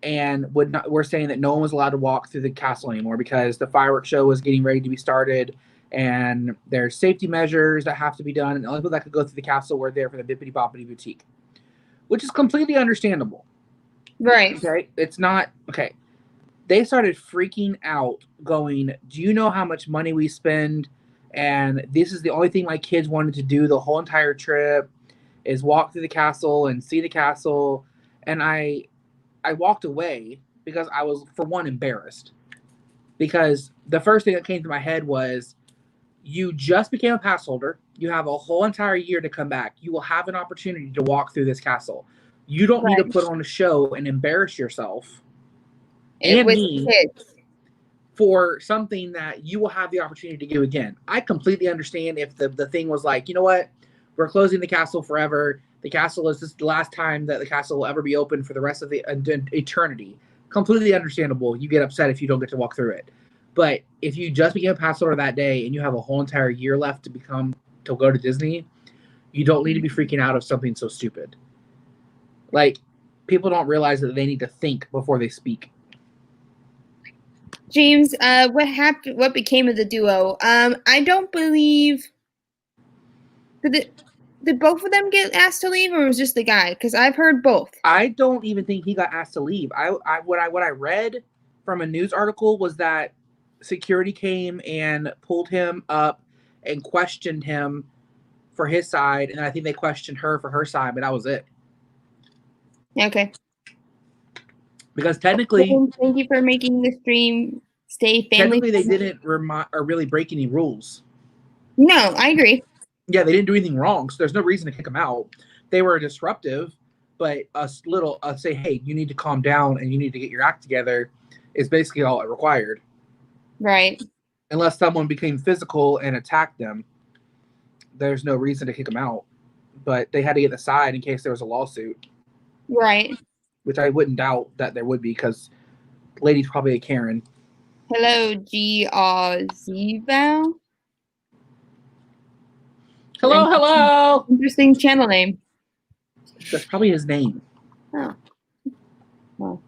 and were saying that no one was allowed to walk through the castle anymore because the fireworks show was getting ready to be started, and there's safety measures that have to be done, and the only people that could go through the castle were there for the Bippity Boppity Boutique, which is completely understandable. Right. Okay, it's not okay. They started freaking out, going, "Do you know how much money we spend? And this is the only thing my kids wanted to do the whole entire trip is walk through the castle and see the castle." And I walked away because I was, for one, embarrassed. Because the first thing that came to my head was, you just became a pass holder. You have a whole entire year to come back. You will have an opportunity to walk through this castle. You don't need to Right. put on a show and embarrass yourself and With me kids. for something that you will have the opportunity to do again. I completely understand if the thing was like, you know what, we're closing the castle forever. The castle is this the last time that the castle will ever be open for the rest of the eternity. Completely understandable. You get upset if you don't get to walk through it. But if you just became a pass holder that day and you have a whole entire year left to go to Disney, you don't need to be freaking out of something so stupid. Like, people don't realize that they need to think before they speak. James, what happened? What became of the duo? I don't believe did both of them get asked to leave, or was just the guy? Because I've heard both. I don't even think he got asked to leave. What I read from a news article was that security came and pulled him up and questioned him for his side, and I think they questioned her for her side, but that was it. Okay. Because technically, thank you for making the stream stay family. technically they didn't or really break any rules. No, I agree. Yeah, they didn't do anything wrong, so there's no reason to kick them out. They were disruptive, but say, hey, you need to calm down and you need to get your act together is basically all it required. Right. Unless someone became physical and attacked them, there's no reason to kick them out. But they had to get the side in case there was a lawsuit. Right. Which I wouldn't doubt that there would be, because lady's probably a Karen. Hello, GRZVal. Hello. Interesting channel name. That's probably his name. Oh. Well,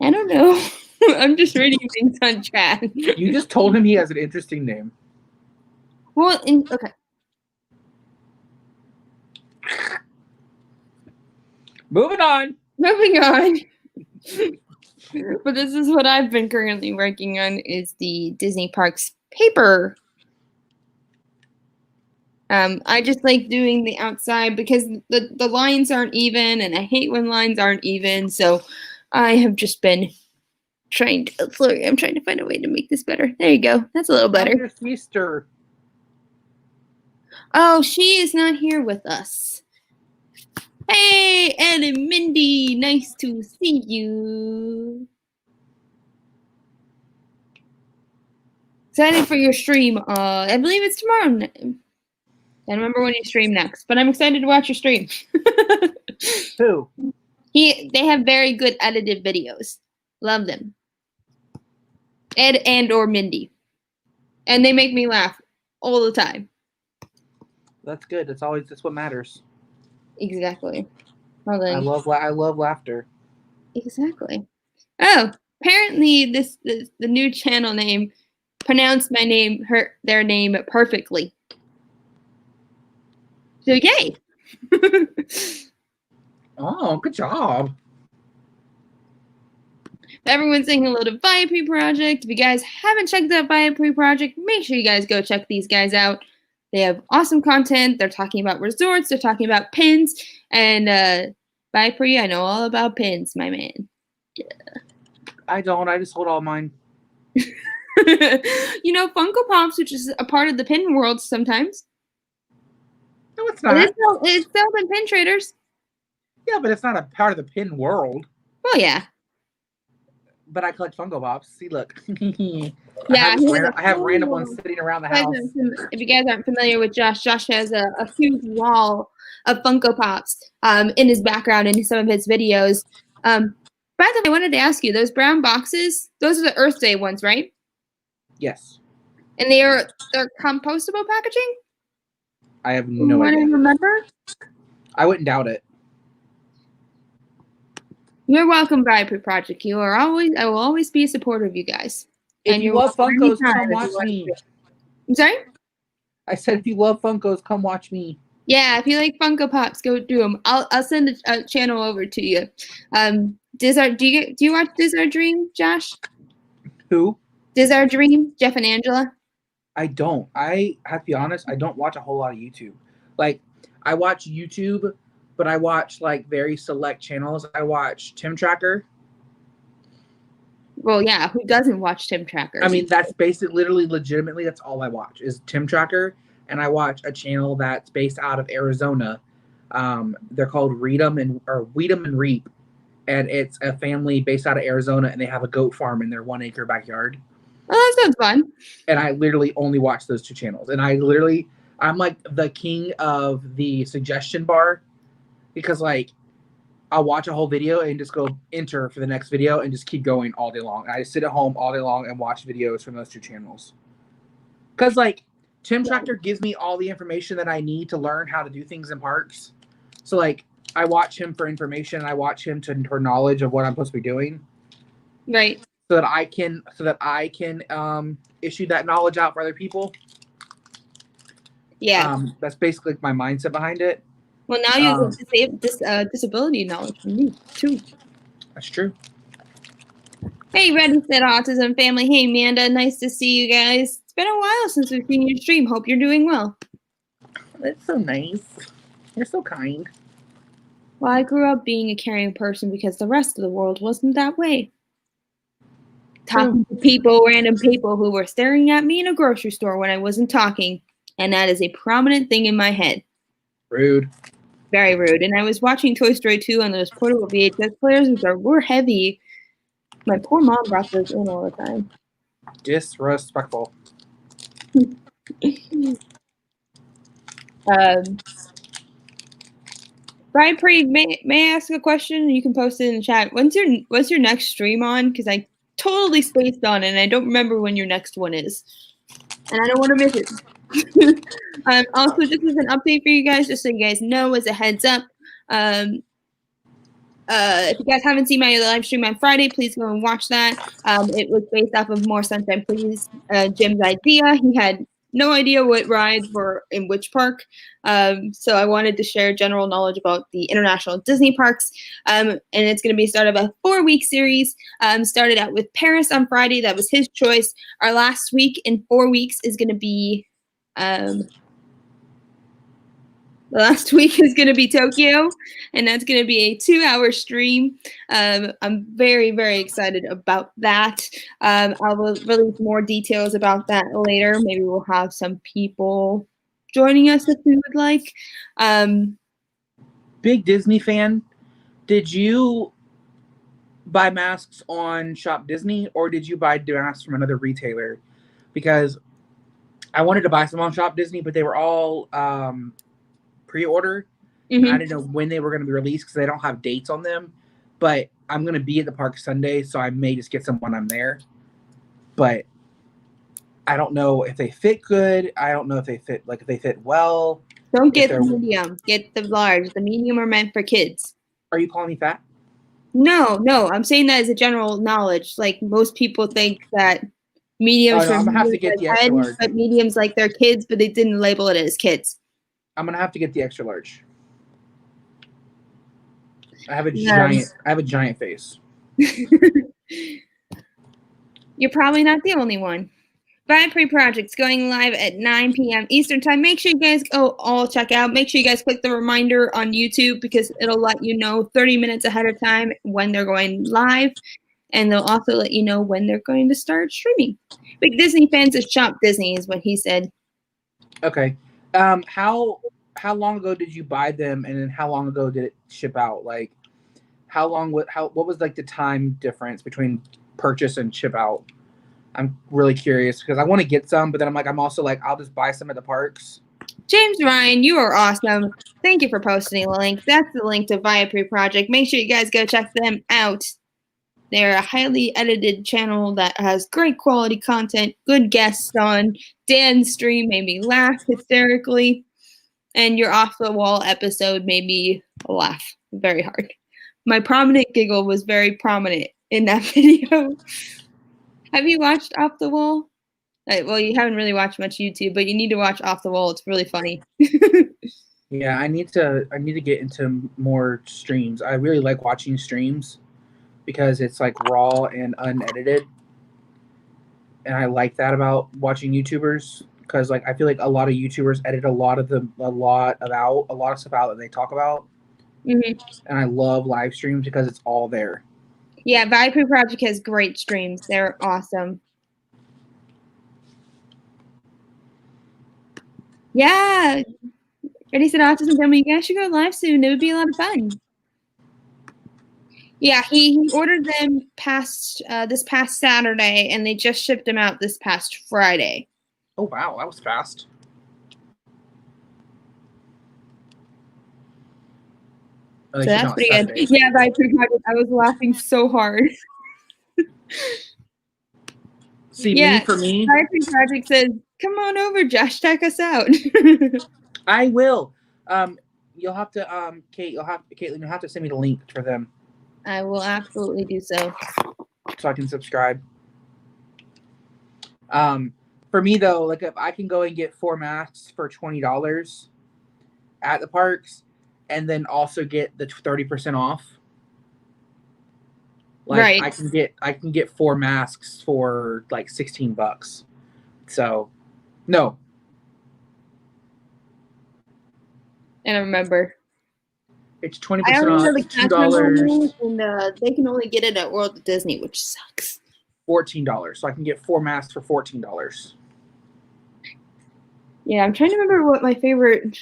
I don't know. I'm just reading things on chat. You just told him he has an interesting name. Well, okay. Moving on. But this is what I've been currently working on, is the Disney Parks paper. I just like doing the outside because the lines aren't even, and I hate when lines aren't even. So I have just been I'm trying to find a way to make this better. There you go. That's a little better. Your sister. Oh, she is not here with us. Hey, Ed and Mindy, nice to see you. Excited for your stream. I believe it's tomorrow. I don't remember when you stream next, but I'm excited to watch your stream. Who? They have very good edited videos. Love them. Ed and or Mindy. And they make me laugh all the time. That's good. That's what matters. Exactly. Well then. I love laughter. Exactly. Oh, apparently the new channel name pronounced their name perfectly. So yay. Oh, good job. Everyone's saying hello to Viapree Project. If you guys haven't checked out Viapree Project, make sure you guys go check these guys out. They have awesome content. They're talking about resorts. They're talking about pins. And Viapree, I know all about pins, my man. Yeah. I don't. I just hold all mine. You know, Funko Pops, which is a part of the pin world sometimes. No, it's not. It's still in pin traders. Yeah, but it's not a part of the pin world. Well, yeah. But I collect Funko Pops. See, look. Yeah, I have random ones sitting around the house. If you guys aren't familiar with Josh has a huge wall of Funko Pops in his background in some of his videos. By the way, I wanted to ask you, those brown boxes, those are the Earth Day ones, right? Yes. And they're compostable packaging? I have no idea. Want to remember? I wouldn't doubt it. You're welcome, Viapree Project. I will always be a supporter of you guys. If you love Funkos, come watch me. I'm sorry? I said, if you love Funkos, come watch me. Yeah, if you like Funko Pops, go do them. I'll send a channel over to you. Do you watch Diz Our Dream, Josh? Who? Diz Our Dream, Jeff and Angela. I don't. I have to be honest. I don't watch a whole lot of YouTube. Like, I watch YouTube, but I watch like very select channels. I watch Tim Tracker. Well, yeah, who doesn't watch Tim Tracker? I mean, that's basically, literally, legitimately, that's all I watch is Tim Tracker, and I watch a channel that's based out of Arizona. They're called Weed'em and Reap, and it's a family based out of Arizona, and they have a goat farm in their 1 acre backyard. Oh, that sounds fun. And I literally only watch those two channels, and I'm like the king of the suggestion bar, because like I'll watch a whole video and just go enter for the next video and just keep going all day long. I sit at home all day long and watch videos from those two channels. Because like Tim Tractor gives me all the information that I need to learn how to do things in parks. So like I watch him for information. I watch him for knowledge of what I'm supposed to be doing. Right. So that I can issue that knowledge out for other people. Yeah. That's basically my mindset behind it. Well, now you get this disability knowledge from me too. That's true. Hey, Ready Said Autism family. Hey, Amanda. Nice to see you guys. It's been a while since we've seen your stream. Hope you're doing well. That's so nice. You're so kind. Well, I grew up being a caring person because the rest of the world wasn't that way. Talking to people, random people who were staring at me in a grocery store when I wasn't talking. And that is a prominent thing in my head. Rude. Very rude. And I was watching Toy Story 2 on those portable VHS players, which were heavy. My poor mom brought those in all the time. Disrespectful. Brian Pre, may I ask a question? You can post it in the chat. When's your next stream on? Because I totally spaced on it, and I don't remember when your next one is. And I don't want to miss it. Also, just as an update for you guys, just so you guys know, as a heads up, if you guys haven't seen my live stream on Friday, please go and watch that. It was based off of More Sunshine Please, Jim's idea. He had no idea what rides were in which park. So I wanted to share general knowledge about the international Disney parks. And it's going to be started a 4-week series. Started out with Paris on Friday. That was his choice. Our last week in 4 weeks is going to be the last week is going to be Tokyo, and that's going to be a 2-hour stream. I'm very, very excited about that. I will release more details about that later. Maybe we'll have some people joining us if we would like. Big Disney fan. Did you buy masks on Shop Disney, or did you buy masks from another retailer? Because I wanted to buy some on Shop Disney, but they were all pre-order. Mm-hmm. I didn't know when they were going to be released because they don't have dates on them. But I'm going to be at the park Sunday, so I may just get some when I'm there. But I don't know if they fit good. I don't know if they fit well. Don't get the medium. Get the large. The medium are meant for kids. Are you calling me fat? No. I'm saying that as a general knowledge. Like most people think that mediums I'm gonna have to get the extra large. But mediums like they're kids, but they didn't label it as kids. I'm gonna have to get the extra large. I have a giant face. You're probably not the only one. Vibe Project's going live at 9 p.m. Eastern Time. Make sure you guys go all check out. Make sure you guys click the reminder on YouTube because it'll let you know 30 minutes ahead of time when they're going live. And they'll also let you know when they're going to start streaming. Big Disney fans of Shop Disney is what he said. Okay. How long ago did you buy them, and then how long ago did it ship out? Like, what was like the time difference between purchase and ship out? I'm really curious because I want to get some, but then I'm also like, I'll just buy some at the parks. James Ryan, you are awesome. Thank you for posting the link. That's the link to Viapree Project. Make sure you guys go check them out. They're a highly edited channel that has great quality content, good guests on. Dan's stream made me laugh hysterically. And your Off the Wall episode made me laugh very hard. My prominent giggle was very prominent in that video. Have you watched Off the Wall? Well, you haven't really watched much YouTube, but you need to watch Off the Wall. It's really funny. Yeah, I need to get into more streams. I really like watching streams because it's like raw and unedited. And I like that about watching YouTubers because like I feel like a lot of YouTubers edit a lot of stuff out that they talk about. Mm-hmm. And I love live streams because it's all there. Yeah, Viper Project has great streams. They're awesome. Yeah. Eddie said Autism told me you guys should go live soon. It would be a lot of fun. Yeah, he ordered them this past Saturday, and they just shipped them out this past Friday. Oh wow, that was fast. So that's pretty good. Yeah, Viper Project. I was laughing so hard. See, yeah, for me, Viper Project says, "Come on over, Josh. Check us out." I will. You'll have to Caitlin, you'll have to send me the link for them. I will absolutely do so. So I can subscribe. For me though, like if I can go and get 4 masks for $20 at the parks, and then also get the 30% off. Like right. I can get 4 masks for like $16. So, no. And I remember. It's 20% off. $2. And they can only get it at World of Disney, which sucks. $14. So I can get 4 masks for $14. Yeah, I'm trying to remember what my favorite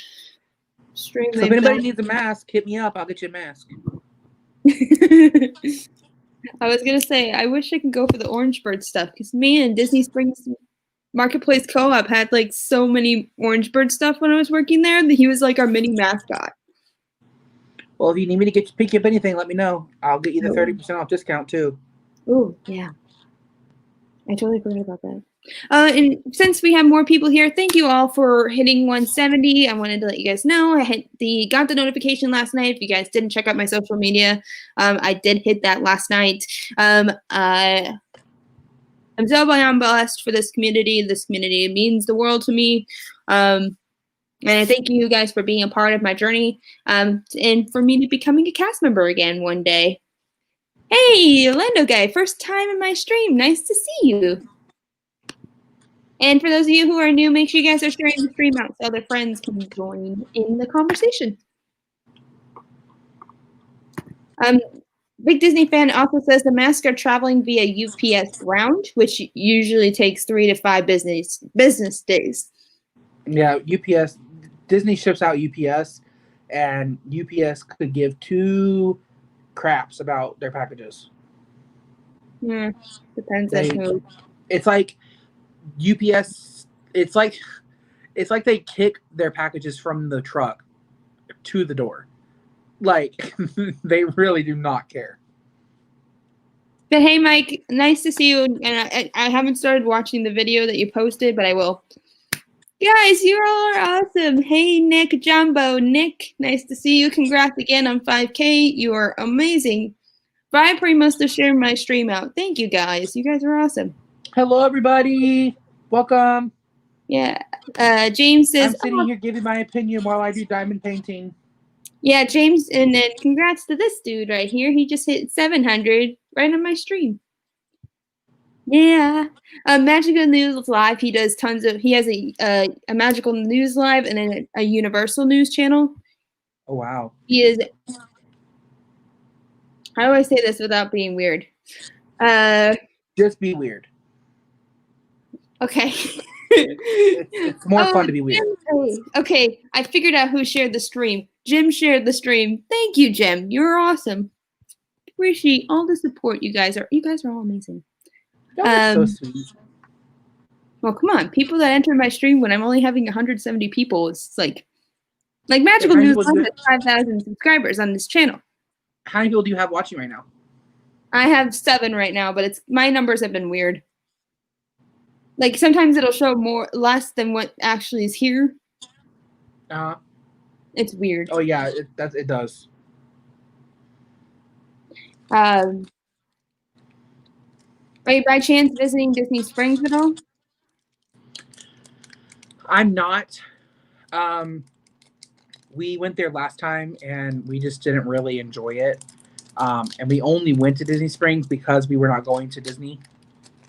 stream. So if anybody needs a mask, hit me up. I'll get you a mask. I was gonna say I wish I could go for the Orange Bird stuff because man, Disney Springs Marketplace Co-op had like so many Orange Bird stuff when I was working there that he was like our mini mascot. Well, if you need me to pick you up anything, let me know. I'll get you the 30% off discount too. Oh yeah, I totally forgot about that. And since we have more people here, thank you all for hitting 170. I wanted to let you guys know I got the notification last night. If you guys didn't check out my social media, I did hit that last night. I'm so beyond blessed for this community. This community means the world to me. And I thank you guys for being a part of my journey, and for me to becoming a cast member again one day. Hey, Lando guy, first time in my stream. Nice to see you. And for those of you who are new, make sure you guys are sharing the stream out so other friends can join in the conversation. Big Disney fan also says the masks are traveling via UPS ground, which usually takes 3 to 5 business days. Yeah, UPS. Disney ships out UPS, and UPS could give 2 craps about their packages. Depends on who. It's like UPS. It's like they kick their packages from the truck to the door. Like they really do not care. But hey, Mike, nice to see you. And I haven't started watching the video that you posted, but I will. Guys, you all are awesome. Hey, Nick Jumbo. Nick, nice to see you. Congrats again on 5K. You are amazing. Viper must have shared my stream out. Thank you, guys. You guys are awesome. Hello, everybody. Welcome. Yeah. James says, I'm sitting here giving my opinion while I do diamond painting. Yeah, James, and then congrats to this dude right here. He just hit 700 right on my stream. Yeah. Magical News Live, he does tons of, he has a Magical News Live and then a Universal News channel. Oh, wow. He is, I always say this without being weird. Just be weird. Okay. it's more fun to be weird. Okay, I figured out who shared the stream. Jim shared the stream. Thank you, Jim. You're awesome. Appreciate all the support you guys are. You guys are all amazing. So sweet. Well, come on. People that enter my stream when I'm only having 170 people, it's like Magical News has 5,000 subscribers on this channel. How many people do you have watching right now? I have 7 right now, but my numbers have been weird. Like sometimes it'll show less than what actually is here. It's weird. Oh yeah, it does. Are you by chance visiting Disney Springs at all? I'm not. we went there last time and we just didn't really enjoy it. And we only went to Disney Springs because we were not going to Disney.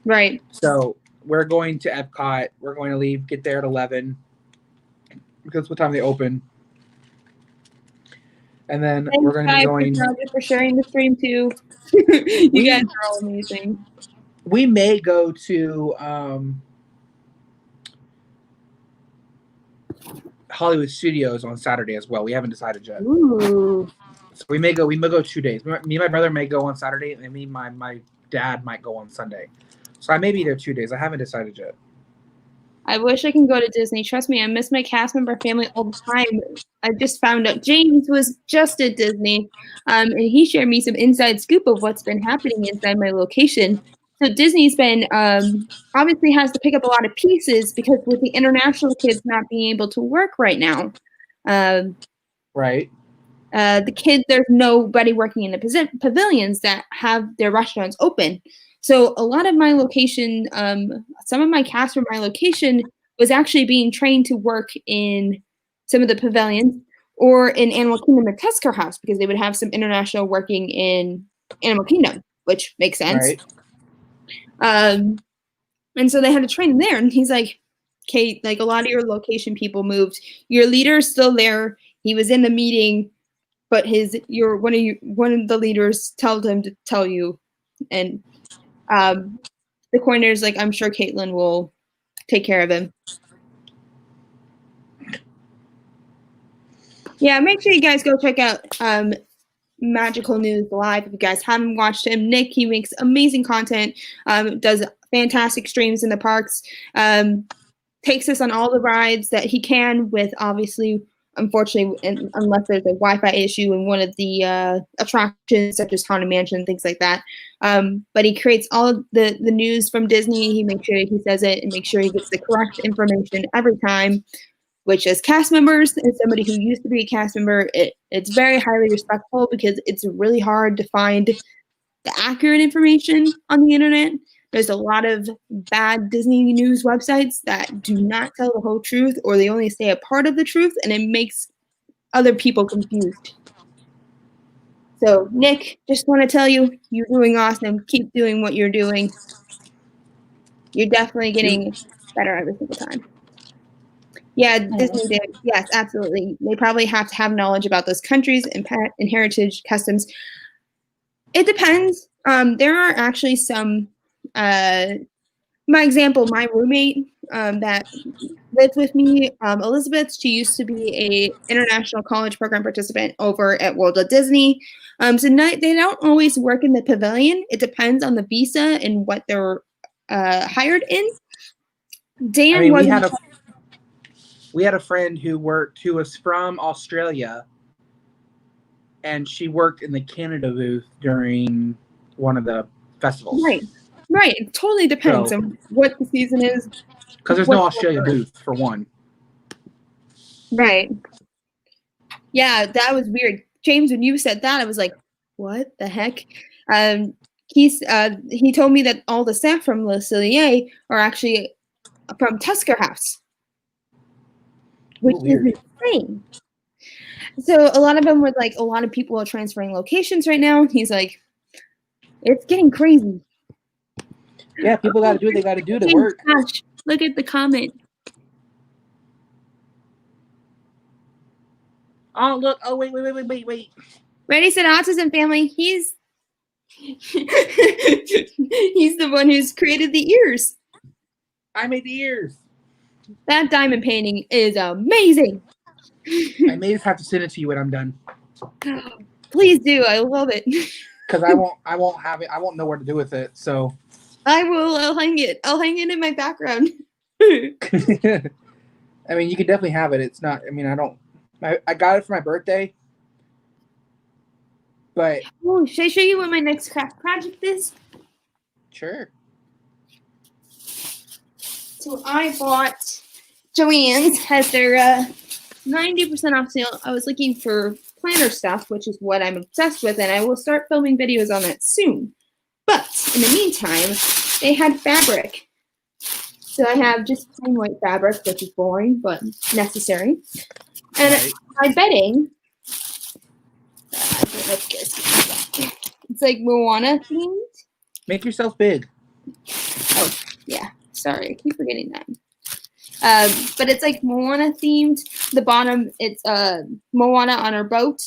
Right. So we're going to Epcot. We're going to leave, get there at 11 because what time they open. And then Thanks, we're going to Sky, join. for sharing the stream too. You guys are all amazing. We may go to Hollywood Studios on Saturday as well. We haven't decided yet. Ooh. So we may go 2 days. Me and my brother may go on Saturday, and me and my dad might go on Sunday. So I may be there 2 days. I haven't decided yet. I wish I can go to Disney. Trust me, I miss my cast member family all the time. I just found out James was just at Disney, and he shared me some inside scoop of what's been happening inside my location. So Disney's been obviously has to pick up a lot of pieces because with the international kids not being able to work right now, Right. the kids, there's nobody working in the pavilions that have their restaurants open. So a lot of my location, some of my cast from my location was actually being trained to work in some of the pavilions or in Animal Kingdom at Tusker House because they would have some international working in Animal Kingdom, which makes sense. Right. And so they had to train him there. And he's like, Kate, like a lot of your location people moved. Your leader's still there. He was in the meeting, but one of the leaders told him to tell you. And the coordinator's like, I'm sure Caitlin will take care of him. Yeah, make sure you guys go check out Magical News Live if you guys haven't watched him. Nick, he makes amazing content, does fantastic streams in the parks, takes us on all the rides that he can with obviously, unfortunately, unless there's a Wi-Fi issue in one of the attractions such as Haunted Mansion, things like that. But he creates all of the news from Disney. He makes sure he says it and makes sure he gets the correct information every time, which as cast members and somebody who used to be a cast member, it's very highly respectful because it's really hard to find the accurate information on the internet. There's a lot of bad Disney news websites that do not tell the whole truth or they only say a part of the truth, and it makes other people confused. So, Nick, just want to tell you, you're doing awesome. Keep doing what you're doing. You're definitely getting better every single time. Yeah, Disney did. Yes, absolutely. They probably have to have knowledge about those countries and heritage customs. It depends. There are actually some. My example, my roommate that lived with me, Elizabeth. She used to be a international college program participant over at World of Disney. So they don't always work in the pavilion. It depends on the visa and what they're hired in. Dan, I mean, we had a friend who was from Australia, and she worked in the Canada booth during one of the festivals. Right. It totally depends on what the season is. Because there's no Australia booth, for one. Right. Yeah, that was weird. James, when you said that, I was like, what the heck? He told me that all the staff from Le Cellier are actually from Tusker House, which is insane. So a lot of them were like, a lot of people are transferring locations right now. He's like, it's getting crazy. Yeah, people got to do what they got to do to work. Gosh, look at the comment. Oh, look. Oh, wait. Ready said Autism family. He's the one who's created the ears. I made the ears. That diamond painting is amazing. I may just have to send it to you when I'm done. Please do. I love it. Because I won't have it. I won't know where to do with it. So I will. I'll hang it. I'll hang it in my background. I mean, you can definitely have it. It's not. I mean, I got it for my birthday. But should I show you what my next craft project is? Sure. So I bought Joann's has their 90% off sale. I was looking for planner stuff, which is what I'm obsessed with, and I will start filming videos on that soon. But in the meantime, they had fabric. So I have just plain white fabric, which is boring but necessary. And Right. my bedding, it's like Moana themed. Make yourself big. Oh, yeah. Sorry, I keep forgetting that. But it's like Moana themed. The bottom, it's Moana on her boat.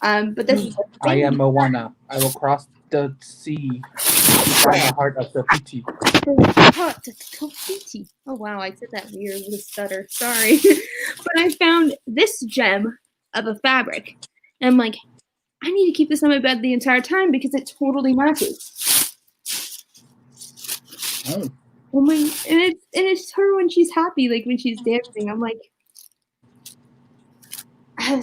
But this is I am Moana. I will cross the sea to find the heart of the Fiji. Oh wow, I said that weird with a stutter. Sorry. But I found this gem of a fabric. And I'm like, I need to keep this on my bed the entire time because it totally matches. Oh my, and it's her when she's happy, like when she's dancing. I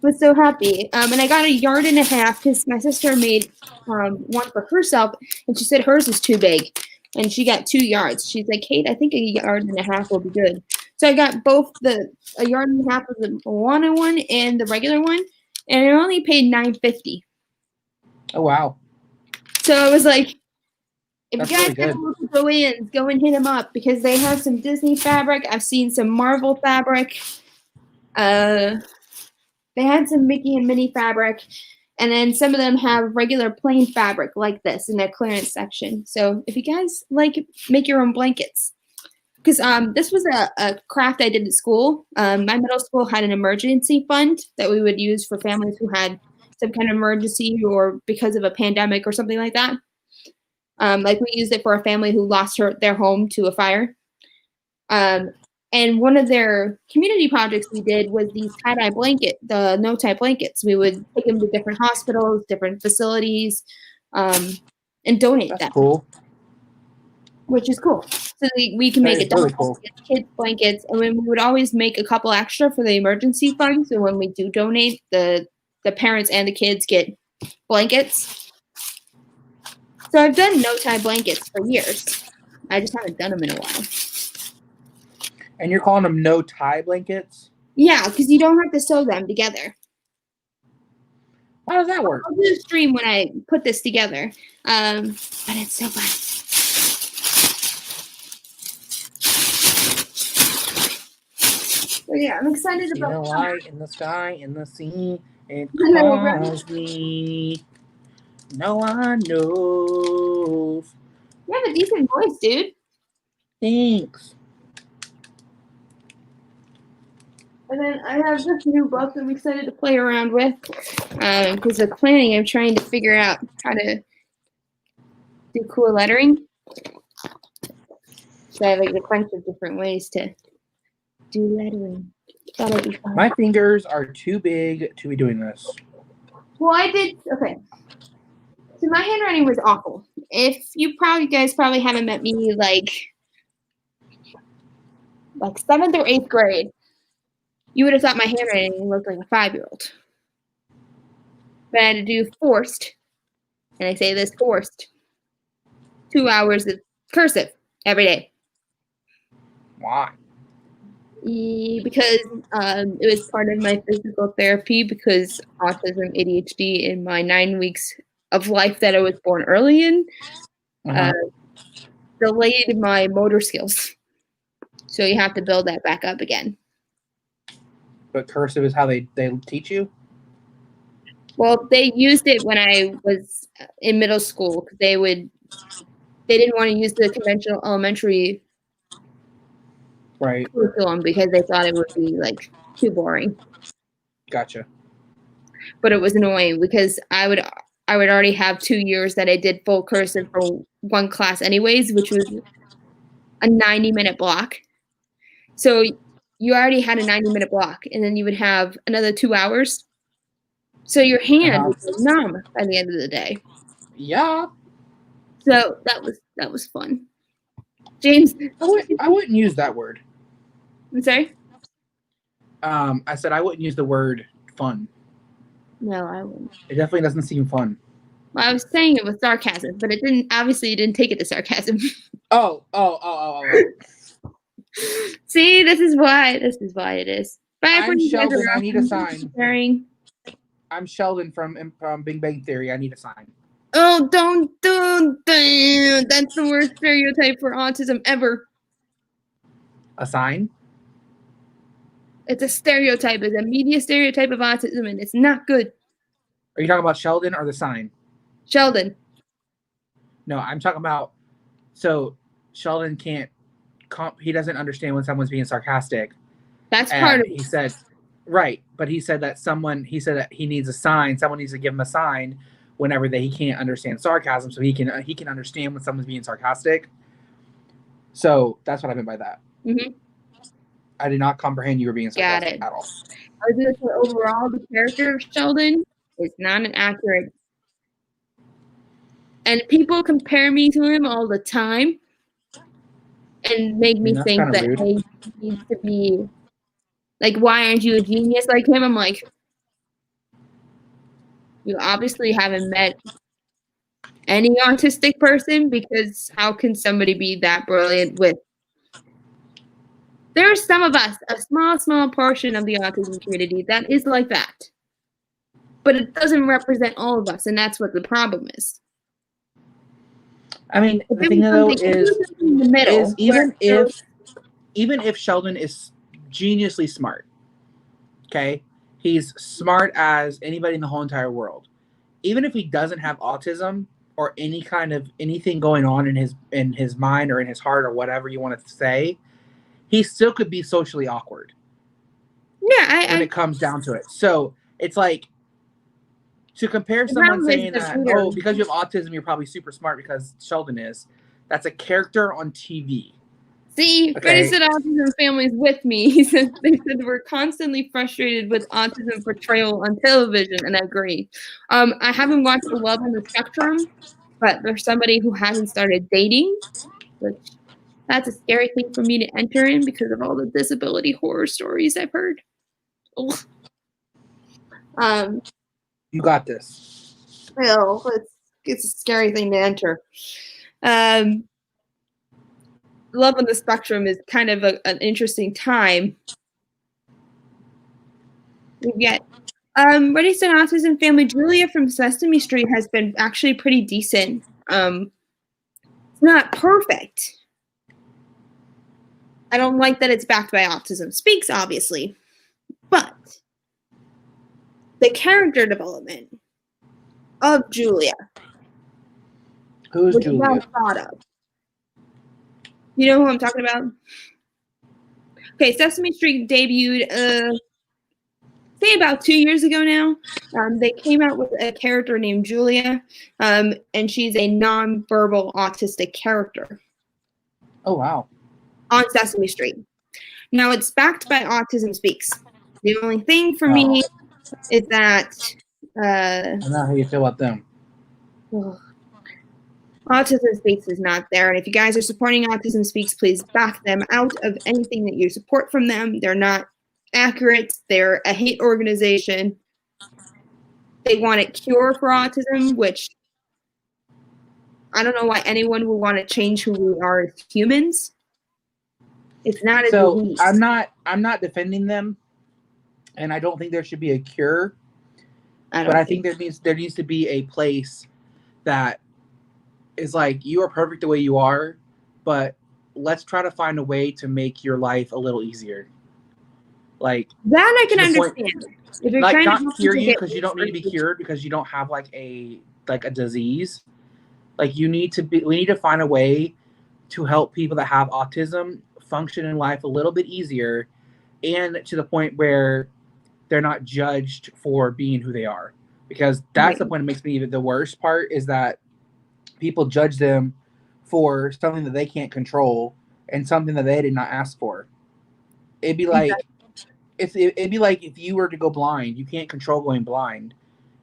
was so happy. And I got a yard and a half because my sister made one for herself, and she said hers is too big, and she got 2 yards. She's like, Kate, I think a yard and a half will be good. So I got both a yard and a half of the Moana one and the regular one, and I only paid $9.50. Oh wow! So I was like, if That's you guys really good. have to go in, go and hit them up because they have some Disney fabric. I've seen some Marvel fabric. They had some Mickey and Minnie fabric, and then some of them have regular plain fabric like this in their clearance section. So if you guys like, make your own blankets. Because this was a craft I did at school. My middle school had an emergency fund that we would use for families who had some kind of emergency or because of a pandemic or something like that. Like we used it for a family who lost their home to a fire. And one of their community projects we did was these tie-dye the no-tie blankets. We would take them to different hospitals, different facilities, and donate them. That's cool. Which is cool. So we can make Really cool. kids blankets, and then we would always make a couple extra for the emergency fund. So when we do donate, the parents and the kids get blankets. So I've done no-tie blankets for years. I just haven't done them in a while. And you're calling them no-tie blankets? Yeah, because you don't have to sew them together. How does that work? I'll do a stream when I put this together. But it's so fun. So yeah, I'm excited See about the light in the sky, in the sea. It know, right? calls me. No one knows. You have a decent voice, dude. Thanks. And then I have this new book I'm excited to play around with. Because of planning, I'm trying to figure out how to do cool lettering. So I have like a bunch of different ways to do lettering. That'll be fun. My fingers are too big to be doing this. Well, okay. So my handwriting was awful. If you guys probably haven't met me like 7th or 8th grade, you would have thought my handwriting looked like a 5-year-old. But I had to do forced, and I say this forced, 2 hours of cursive every day. Why? Because it was part of my physical therapy because autism, ADHD, in my 9 weeks of life that I was born early in, delayed my motor skills. So you have to build that back up again. But cursive is how they teach you? Well, they used it when I was in middle school because they didn't want to use the conventional elementary curriculum because they thought it would be like too boring. Gotcha. But it was annoying because I would already have 2 years that I did full cursive for one class anyways, which was a 90-minute block. So you already had a 90-minute block, and then you would have another 2 hours. So your hand was numb by the end of the day. Yeah. So that was fun. James, I wouldn't use that word. I'm sorry? I said I wouldn't use the word fun. No, I wouldn't. It definitely doesn't seem fun. Well, I was saying it with sarcasm, but obviously you didn't take it as sarcasm. Oh. See, this is why it is. Bye, I'm Sheldon, I need a sign. Sharing. I'm Sheldon from Big Bang Theory. I need a sign. Oh, don't. That's the worst stereotype for autism ever. A sign? It's a stereotype. It's a media stereotype of autism, and it's not good. Are you talking about Sheldon or the sign? Sheldon. No, I'm talking about. So Sheldon can't. He doesn't understand when someone's being sarcastic. That's And part of he it. said, right, but he said that he needs a sign. Someone needs to give him a sign whenever he can't understand sarcasm, so he can understand when someone's being sarcastic. So that's what I meant by that. Mm-hmm. I did not comprehend you were being sarcastic at all. I was going to say overall, the character of Sheldon is not an accurate. And people compare me to him all the time and make me That's think kind of that rude. he needs to be like, why aren't you a genius like him? I'm like, you obviously haven't met any autistic person, because how can somebody be that brilliant with? There are some of us, a small portion of the autism community that is like that. But it doesn't represent all of us, and that's what the problem is. I mean, If the it thing was though something in the middle, is even if Sheldon is geniusly smart, okay, he's smart as anybody in the whole entire world. Even if he doesn't have autism or any kind of anything going on in his mind or in his heart or whatever you want to say, he still could be socially awkward. Yeah, when it comes down to it. So it's like to compare The someone problem is saying the that, reader. oh, because you have autism, you're probably super smart because Sheldon is. That's a character on TV. See, Freddie Okay. said autism families with me. He said they said we're constantly frustrated with autism portrayal on television, and I agree. I haven't watched The Love on the Spectrum, but there's somebody who hasn't started dating, which that's a scary thing for me to enter in because of all the disability horror stories I've heard. Ugh. You got this. Well, it's a scary thing to enter. Love on the Spectrum is kind of an interesting time. We get Ready Set Autism Family. Julia from Sesame Street has been actually pretty decent. It's not perfect. I don't like that it's backed by Autism Speaks, obviously, but the character development of Julia Who's was Julia? well thought of. You know who I'm talking about? Okay, Sesame Street debuted say about 2 years ago now. They came out with a character named Julia, and she's a nonverbal autistic character. Oh, wow. On Sesame Street. Now it's backed by Autism Speaks. The only thing for me is that I know how you feel about them. Autism Speaks is not there, and if you guys are supporting Autism Speaks, please back them out of anything that you support from them. They're not accurate. They're a hate organization. They want a cure for autism, which I don't know why anyone would want to change who we are as humans. It's not a disease. I'm not defending them, and I don't think there should be a cure. But I think there needs to be a place that is like, you are perfect the way you are, but let's try to find a way to make your life a little easier. Like that I can understand. If you're like, not cure you because you don't need to be cured because you don't have like a disease. Like we need to find a way to help people that have autism function in life a little bit easier, and to the point where they're not judged for being who they are. Because that's the point that makes me the worst part, is that people judge them for something that they can't control and something that they did not ask for. It'd be like it'd be like if you were to go blind, you can't control going blind,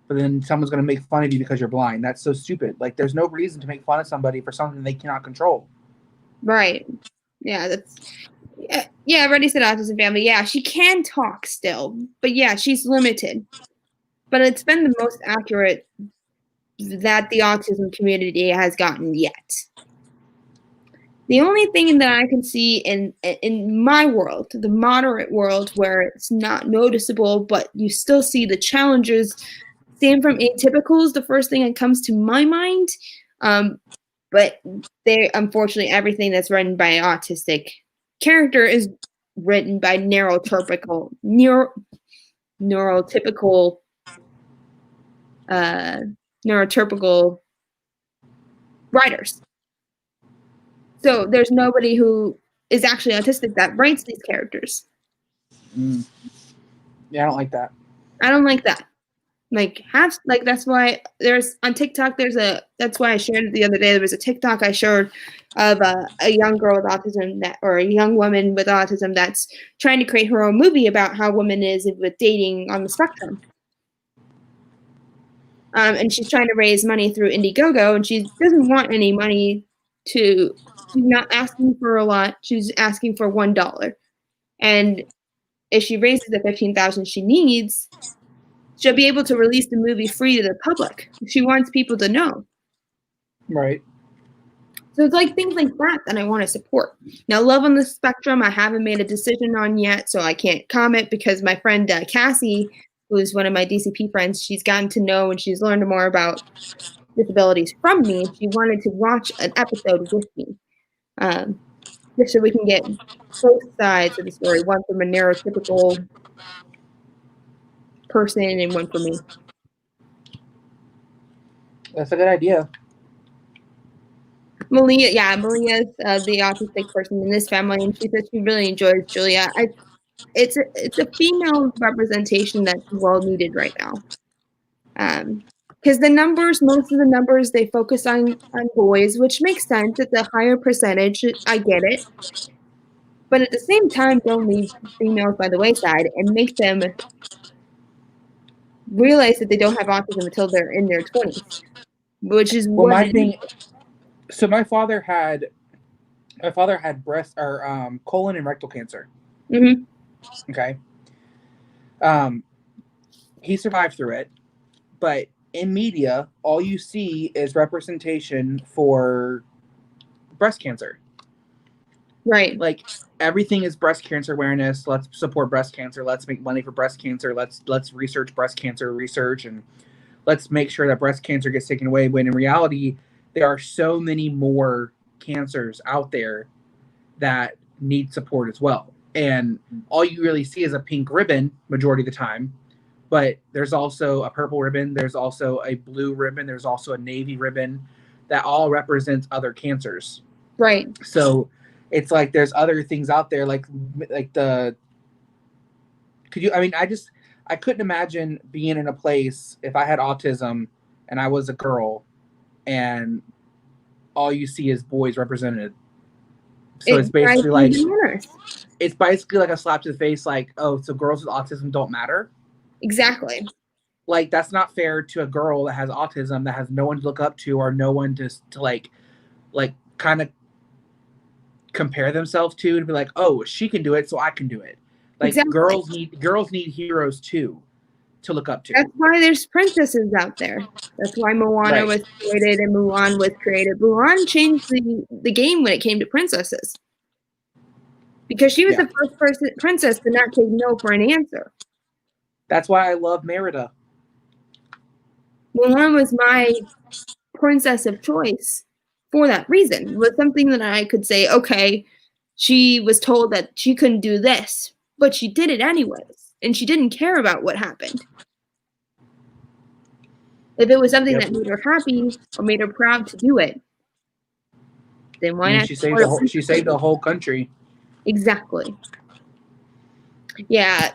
but then someone's going to make fun of you because you're blind. That's so stupid. Like there's no reason to make fun of somebody for something they cannot control. Right. Yeah, that's yeah, Ready Set Autism Family. Yeah, she can talk still, but yeah, she's limited. But it's been the most accurate that the autism community has gotten yet. The only thing that I can see in my world, the moderate world, where it's not noticeable, but you still see the challenges, same from Atypicals, the first thing that comes to my mind. But they unfortunately everything that's written by an autistic character is written by neurotypical writers. So there's nobody who is actually autistic that writes these characters. Yeah, I don't like that. I don't like that. That's why there's on TikTok. That's why I shared it the other day. There was a TikTok I shared of a young girl with autism or a young woman with autism that's trying to create her own movie about how women is with dating on the spectrum. And she's trying to raise money through Indiegogo, and she doesn't want any money she's not asking for a lot. She's asking for $1. And if she raises the $15,000 she needs, she'll be able to release the movie free to the public. She wants people to know. Right. So it's like things like that I want to support. Now, Love on the Spectrum, I haven't made a decision on yet, so I can't comment because my friend Cassie, who's one of my DCP friends, she's gotten to know and she's learned more about disabilities from me. She wanted to watch an episode with me, just so we can get both sides of the story, one from a neurotypical person and one from me. That's a good idea. Malia's the autistic person in this family, and she says she really enjoys Julia. It's a female representation that's well needed right now. Because most of the numbers, they focus on boys, which makes sense. It's a higher percentage. I get it. But at the same time, don't leave females by the wayside and make them realize that they don't have autism until they're in their 20s, which is my thing. So my father had breast or colon and rectal cancer. Mm-hmm. Okay. He survived through it, but in media, all you see is representation for breast cancer. Right. Like everything is breast cancer awareness. Let's support breast cancer. Let's make money for breast cancer. Let's research breast cancer research, and let's make sure that breast cancer gets taken away. When in reality, there are so many more cancers out there that need support as well. And all you really see is a pink ribbon majority of the time. But there's also a purple ribbon. There's also a blue ribbon. There's also a navy ribbon that all represents other cancers. Right. So it's like there's other things out there like I couldn't imagine being in a place if I had autism and I was a girl and all you see is boys represented. So it's basically like a slap to the face, like, oh, so girls with autism don't matter. Exactly. Like that's not fair to a girl that has autism that has no one to look up to or no one to like kind of compare themselves to and be like, oh, she can do it, so I can do it. Like exactly. girls need heroes too to look up to. That's why there's princesses out there. That's why Moana was created and Mulan was created. Mulan changed the game when it came to princesses. Because she was the first princess to not take no for an answer. That's why I love Merida. Mulan was my princess of choice for that reason. It was something that I could say, okay, she was told that she couldn't do this, but she did it anyways. And she didn't care about what happened. If it was something that made her happy or made her proud to do it, then why not? She saved the whole country. Exactly. Yeah.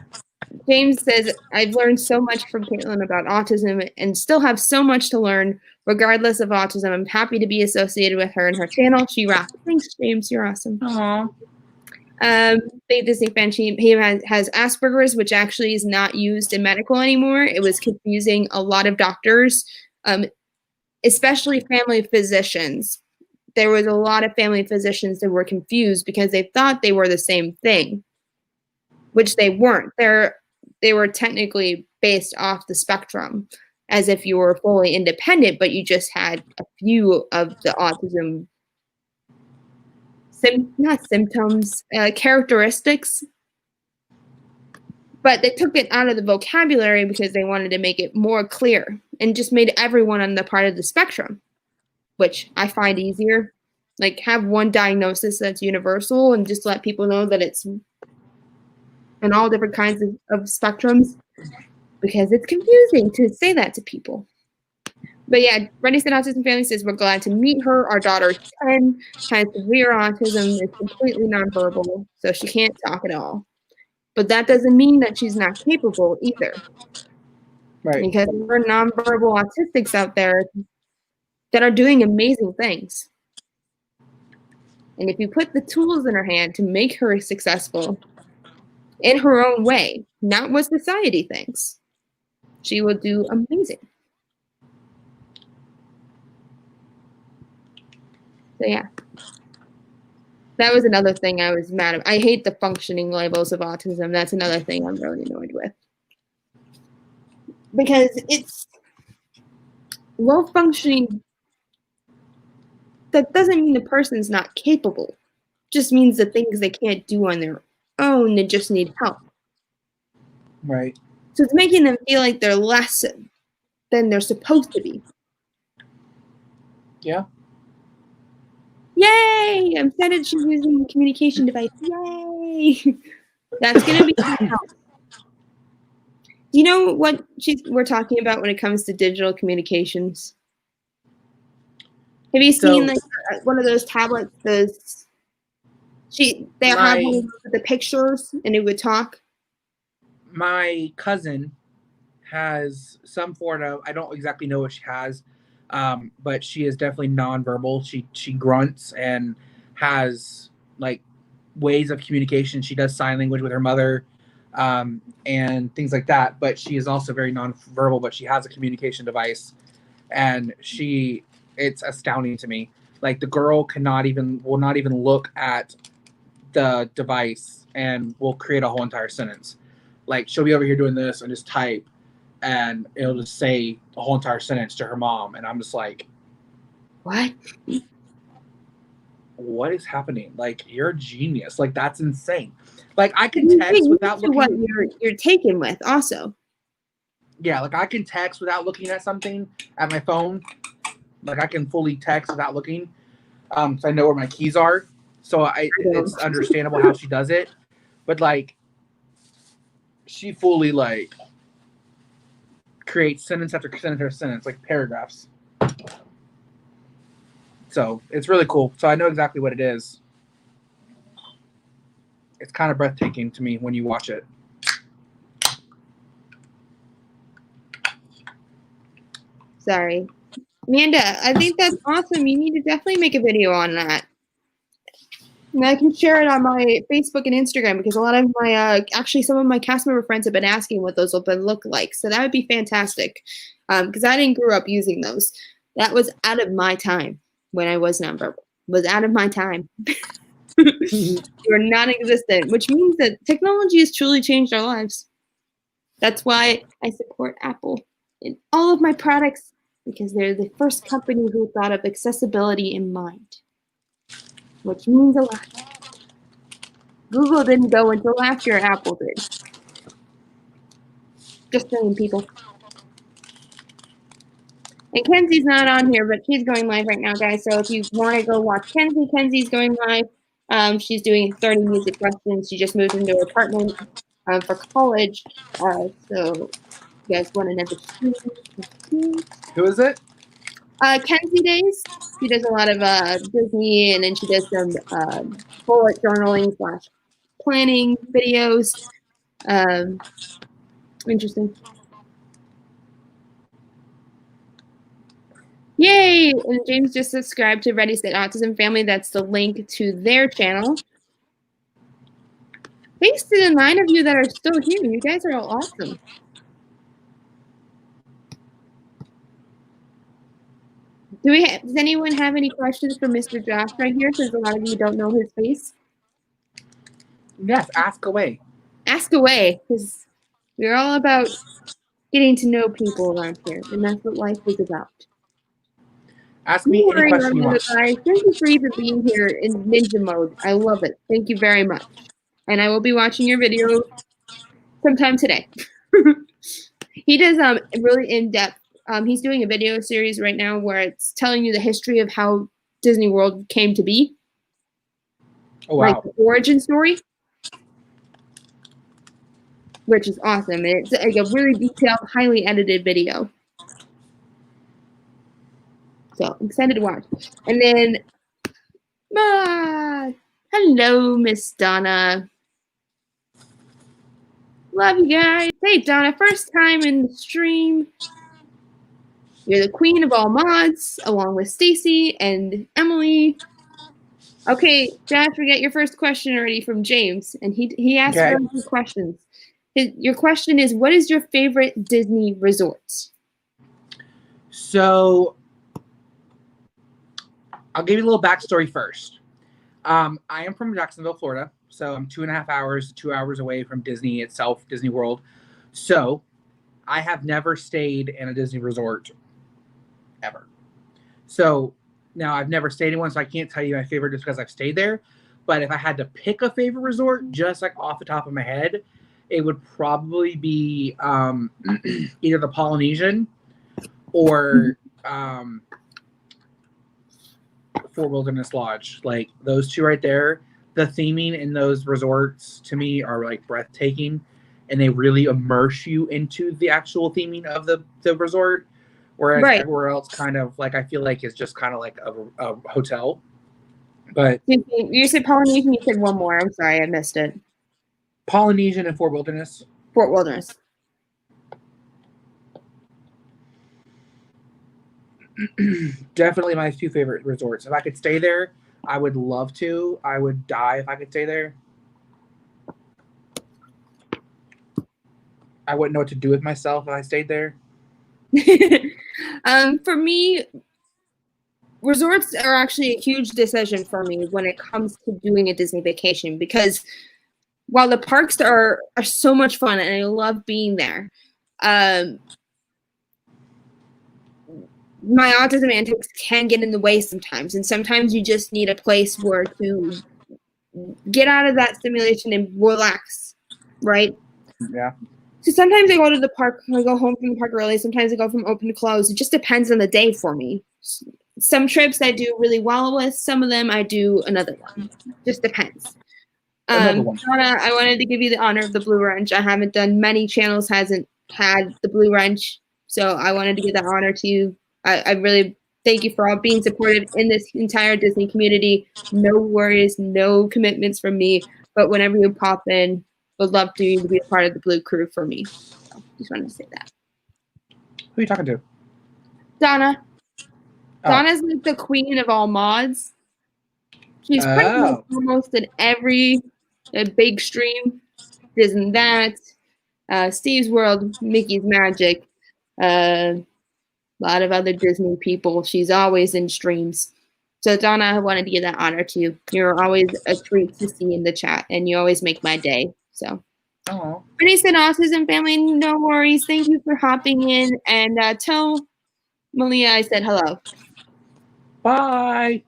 James says, I've learned so much from Caitlin about autism and still have so much to learn regardless of autism. I'm happy to be associated with her and her channel. She rocks. Thanks, James. You're awesome. Aww. Big Disney fan. He has Asperger's, which actually is not used in medical anymore. It was confusing a lot of doctors, especially family physicians. There was a lot of family physicians that were confused because they thought they were the same thing, which they weren't. They were technically based off the spectrum, as if you were fully independent, but you just had a few of the autism characteristics. But they took it out of the vocabulary because they wanted to make it more clear and just made everyone on the part of the spectrum, which I find easier. Like have one diagnosis that's universal and just let people know that it's and all different kinds of spectrums, because it's confusing to say that to people. But yeah, Ready Set Autism Family says, we're glad to meet her. Our daughter is 10, has severe autism, is completely nonverbal, so she can't talk at all. But that doesn't mean that she's not capable either. Right. Because there are nonverbal autistics out there that are doing amazing things. And if you put the tools in her hand to make her successful in her own way, not what society thinks, she will do amazing. So yeah. That was another thing I was mad at. I hate the functioning labels of autism. That's another thing I'm really annoyed with. Because it's low functioning, that doesn't mean the person's not capable. It just means the things they can't do on their own, they just need help. Right. So it's making them feel like they're less than they're supposed to be. Yeah. Yay! I'm excited she's using a communication device. Yay! That's going to be help. Do you know what we're talking about when it comes to digital communications? Have you seen like one of those tablets? They have one of those with the pictures and it would talk. My cousin has some form of, I don't exactly know what she has, but she is definitely nonverbal. She grunts and has like ways of communication. She does sign language with her mother, and things like that. But she is also very nonverbal. But she has a communication device, and it's astounding to me. Like the girl will not even look at the device and will create a whole entire sentence. Like she'll be over here doing this and just type, and it'll just say a whole entire sentence to her mom, and I'm just like, what is happening? Like, you're a genius. Like, that's insane. Like, I can text without looking. What you're taken with also. Yeah, like I can text without looking at something at my phone. Like I can fully text without looking, so I know where my keys are. So it's understandable how she does it, but like, she fully like creates sentence after sentence after sentence, like paragraphs. So it's really cool. So I know exactly what it is. It's kind of breathtaking to me when you watch it. Sorry. Amanda, I think that's awesome. You need to definitely make a video on that. And I can share it on my Facebook and Instagram because a lot of my, actually some of my cast member friends have been asking what those will look like. So that would be fantastic because I didn't grow up using those. That was out of my time when I was nonverbal. Was out of my time. You are non-existent, which means that technology has truly changed our lives. That's why I support Apple in all of my products because they're the first company who thought of accessibility in mind, which means a lot. Google didn't go until last year, Apple did. Just saying, people. And Kenzie's not on here, but she's going live right now, guys. So if you want to go watch Kenzie, Kenzie's going live. She's doing 30 music lessons. She just moved into her apartment for college. So you guys want to know Who is it? Kenzie Days. She does a lot of Disney, and then she does some bullet journaling / planning videos. Interesting. Yay! And James just subscribed to Ready Set Autism Family. That's the link to their channel. Thanks to the 9 of you that are still here. You guys are all awesome. Does anyone have any questions for Mr. Josh right here, since a lot of you don't know his face? Yes, ask away. Ask away, because we're all about getting to know people around here, and that's what life is about. Ask me any question you want. Guys. Thank you for even being here in ninja mode. I love it. Thank you very much. And I will be watching your video sometime today. He does really in-depth. He's doing a video series right now where it's telling you the history of how Disney World came to be. Oh, wow. Like the origin story. which is awesome. It's like a really detailed, highly edited video. So I'm excited to watch. And then, hello, Miss Donna. Love you guys. Hey, Donna, first time in the stream. You're the queen of all mods, along with Stacy and Emily. Okay, Josh, we got your first question already from James, and he asked Okay. really good questions. Your question is, what is your favorite Disney resort? So I'll give you a little backstory first. I am from Jacksonville, Florida, so I'm 2.5 hours, 2 hours away from Disney itself, Disney World. So I have never stayed in a Disney resort ever. So now I've never stayed in one, so I can't tell you my favorite just because I've stayed there. But if I had to pick a favorite resort, just like off the top of my head, it would probably be either the Polynesian or Fort Wilderness Lodge. Like those two right there, the theming in those resorts to me are like breathtaking, and they really immerse you into the actual theming of the resort. Whereas everywhere else kind of like I feel like it's just kind of like a hotel. But you said Polynesian, you said one more. I'm sorry, I missed it. Polynesian and Fort Wilderness. Fort Wilderness. Definitely my two favorite resorts. If I could stay there, I would love to. I would die if I could stay there. I wouldn't know what to do with myself if I stayed there. For me, resorts are actually a huge decision for me when it comes to doing a Disney vacation, because while the parks are so much fun and I love being there, my autism antics can get in the way sometimes, and sometimes you just need a place where to get out of that stimulation and relax, right? Yeah. So sometimes I go to the park, I go home from the park early, sometimes I go from open to close. It just depends on the day for me. Some trips I do really well with, some of them I do another one. Just depends. Donna, I wanted to give you the honor of the Blue Wrench. I haven't done many channels hasn't had the Blue Wrench, so I wanted to give that honor to you. I really thank you for all being supportive in this entire Disney community. No worries, no commitments from me, but whenever you pop in, would love to you to be a part of the Blue Crew for me. So just wanted to say that. Who are you talking to? Donna. Oh. Donna's like the queen of all mods. She's pretty much almost in every big stream. Isn't that? Steve's World, Mickey's Magic, a lot of other Disney people. She's always in streams. So Donna, I wanted to give that honor to you. You're always a treat to see in the chat, and you always make my day. So, Bernice and Autism family, no worries. Thank you for hopping in, and tell Malia I said hello. Bye.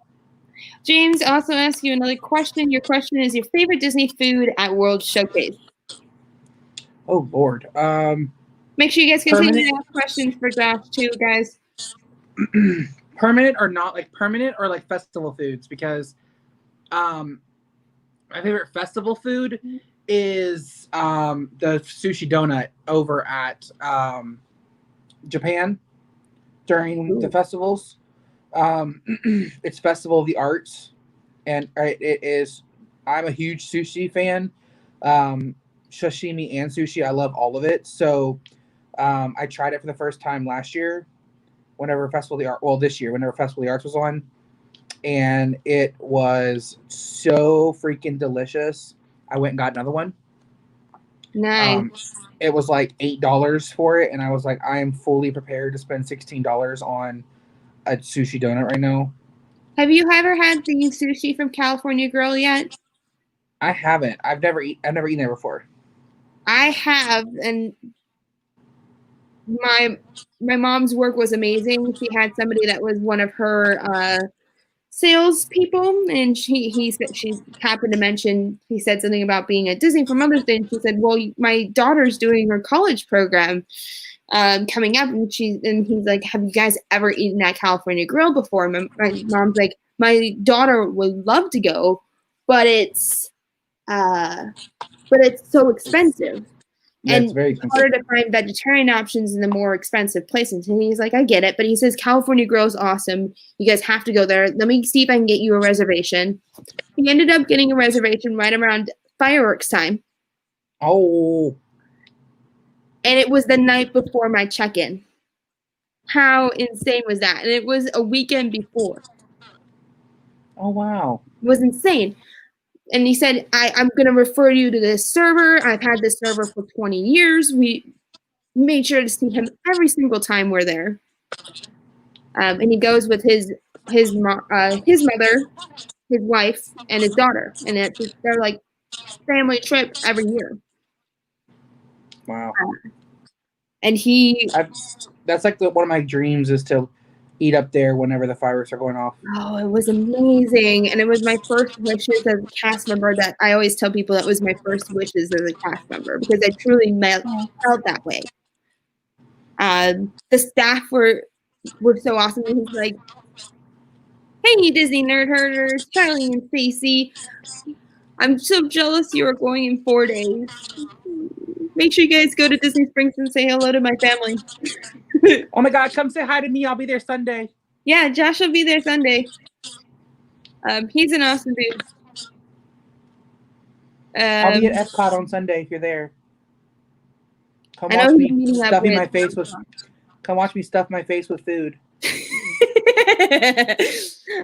James also asked you another question. Your question is your favorite Disney food at World Showcase. Oh Lord. Make sure you guys continue to ask questions for Josh too, guys. Permanent or not, like permanent or like festival foods, because my favorite festival food is the sushi donut over at Japan during the festivals. It's Festival of the Arts, and it is. I'm a huge sushi fan, sashimi and sushi. I love all of it. So I tried it for the first time last year, whenever Festival of the Art. Well, this year, whenever Festival of the Arts was on, and it was so freaking delicious. I went and got another one. Nice. It was like $8 for it, and I was like, I am fully prepared to spend $16 on a sushi donut right now. Have you ever had the sushi from California Grill yet? I haven't. I've never eaten there before. I have, and my mom's work was amazing. She had somebody that was one of her sales people, and she happened to mention, he said something about being at Disney for Mother's Day, and she said, well, my daughter's doing her college program coming up, and he's like, have you guys ever eaten at California Grill before? My mom's like, my daughter would love to go, but it's so expensive. Yeah, it's And very it's expensive. harder to find vegetarian options in the more expensive places. And he's like, I get it. But he says, California Grill is awesome. You guys have to go there. Let me see if I can get you a reservation. He ended up getting a reservation right around fireworks time. Oh. And it was the night before my check-in. How insane was that? And it was a weekend before. Oh, wow. It was insane. And he said, I'm going to refer you to this server. I've had this server for 20 years. We made sure to see him every single time we're there. And he goes with his mother, his wife, and his daughter. And they're like family trip every year. Wow. And that's like one of my dreams is to eat up there whenever the fireworks are going off. Oh, it was amazing. And it was my first wishes as a cast member that I always tell people that was my first wishes as a cast member because I truly felt that way. The staff were so awesome. And he's like, hey, Disney Nerd Herders, Charlie and Stacy. I'm so jealous you are going in 4 days. Make sure you guys go to Disney Springs and say hello to my family. Oh my God, come say hi to me. I'll be there Sunday. Yeah, Josh will be there Sunday. He's an awesome dude. I'll be at Epcot on Sunday if you're there. Come I know watch he's me meeting up stuffing with my face with. Come watch me stuff my face with food.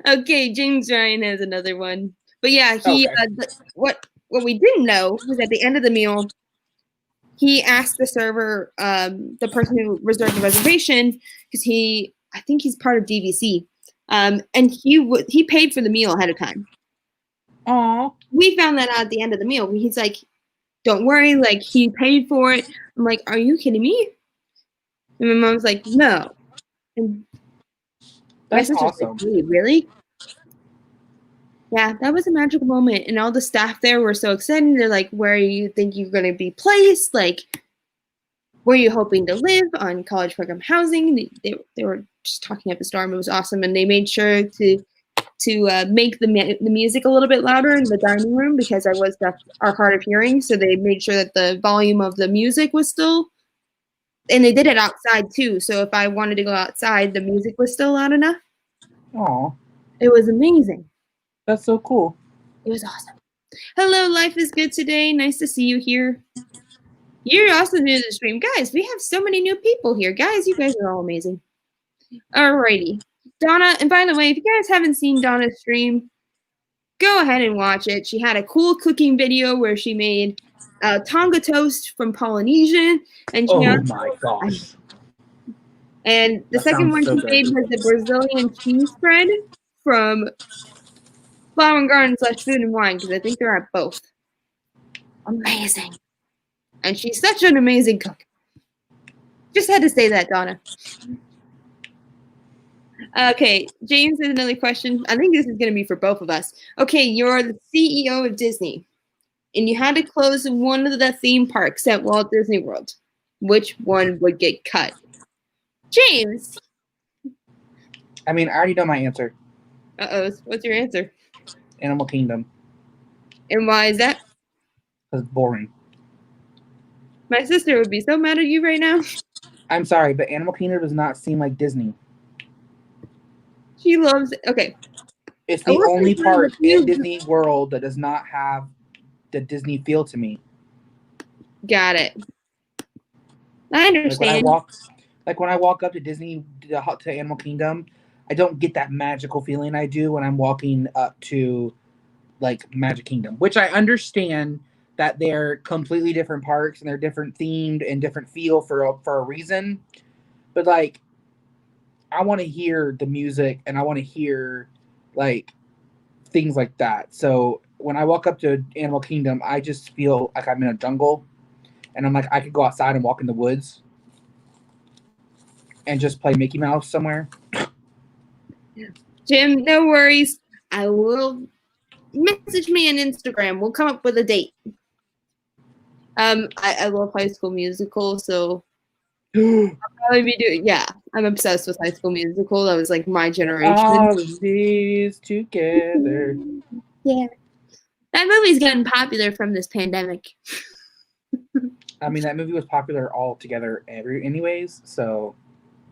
Okay, James Ryan has another one, but yeah, he Okay. what we didn't know was at the end of the meal, he asked the server, the person who reserved the reservation, because I think he's part of DVC, and he paid for the meal ahead of time. Aw. We found that out at the end of the meal. He's like, "Don't worry, like he paid for it." I'm like, "Are you kidding me?" And my mom's like, "No." And That's awesome. Like, really? Yeah, that was a magical moment. And all the staff there were so excited. They're like, where do you think you're going to be placed? Like, were you hoping to live on college program housing? They were just talking up a storm. It was awesome. And they made sure to make the music a little bit louder in the dining room because I was our hard of hearing. So they made sure that the volume of the music was still, and they did it outside too. So if I wanted to go outside, the music was still loud enough. Aw. It was amazing. That's so cool. It was awesome. Hello, Life is Good today. Nice to see you here. You're also new to the stream. Guys, we have so many new people here. Guys, you guys are all amazing. Alrighty. Donna, and by the way, if you guys haven't seen Donna's stream, go ahead and watch it. She had a cool cooking video where she made Tonga toast from Polynesian. And my gosh. And the second one she made was the Brazilian cheese spread from Flower and Garden / Food and Wine, because I think they're at both. Amazing. And she's such an amazing cook. Just had to say that, Donna. Okay, James has another question. I think this is going to be for both of us. Okay, you're the CEO of Disney, and you had to close one of the theme parks at Walt Disney World. Which one would get cut? James! I mean, I already know my answer. Uh-oh, what's your answer? Animal Kingdom. And why is that? Because it's boring. My sister would be so mad at you right now. I'm sorry, but Animal Kingdom does not seem like Disney. She loves it. Okay. It's the only park in Disney World that does not have the Disney feel to me. Got it. I understand. When I walk up to Disney, to Animal Kingdom, I don't get that magical feeling I do when I'm walking up to like Magic Kingdom, which I understand that they're completely different parks and they're different themed and different feel for a reason. But like, I want to hear the music and I want to hear like things like that. So when I walk up to Animal Kingdom, I just feel like I'm in a jungle, and I'm like, I could go outside and walk in the woods and just play Mickey Mouse somewhere. Jim, no worries. I will message me on Instagram. We'll come up with a date. I love High School Musical, so I'll probably be doing. Yeah, I'm obsessed with High School Musical. That was like my generation. All of these together. Yeah, that movie's getting popular from this pandemic. I mean, that movie was popular altogether, anyways. So,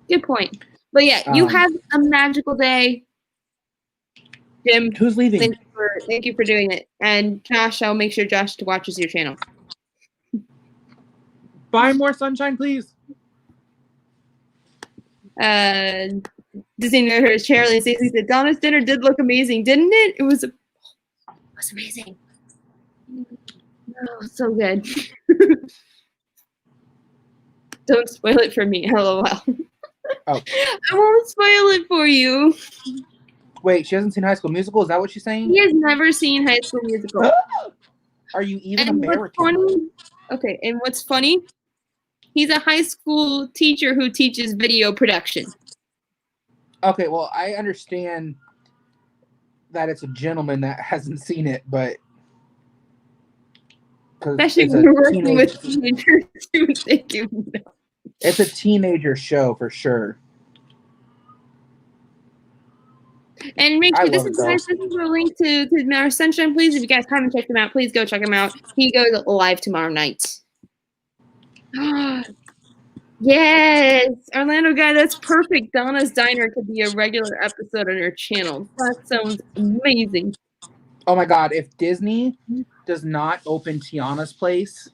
Good point. But yeah, you have a magical day, Jim. who's leaving? Thank you for doing it. And Josh, I'll make sure Josh watches your channel. Buy more sunshine, please. Disney Nerd Charlie and Stacey said Donna's dinner did look amazing, didn't it? It was amazing. Oh, so good. Don't spoil it for me, LOL. Oh. I won't spoil it for you. Wait, she hasn't seen High School Musical? Is that what she's saying? He has never seen High School Musical. Are you even and American? What's funny? He's a high school teacher who teaches video production. Okay, well, I understand that it's a gentleman that hasn't seen it, but especially when you're working with teenagers, you would think you know. It's a teenager show for sure. And make sure this is a link to our Sunshine, please. If you guys haven't checked him out, please go check him out. He goes live tomorrow night. Yes, Orlando guy, that's perfect. Donna's Diner could be a regular episode on your channel. That sounds amazing. Oh my God, if Disney does not open Tiana's Place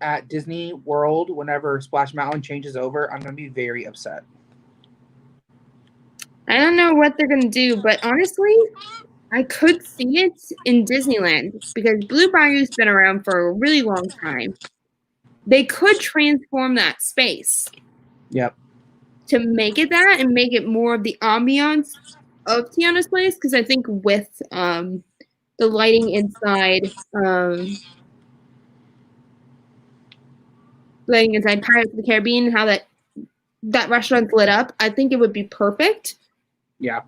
at Disney World whenever Splash Mountain changes over, I'm going to be very upset. I don't know what they're going to do, but honestly, I could see it in Disneyland because Blue Bayou's been around for a really long time. They could transform that space. Yep. To make it that and make it more of the ambiance of Tiana's Place, because I think with the lighting inside Pirates of the Caribbean, how that restaurant's lit up, I think it would be perfect. Yeah.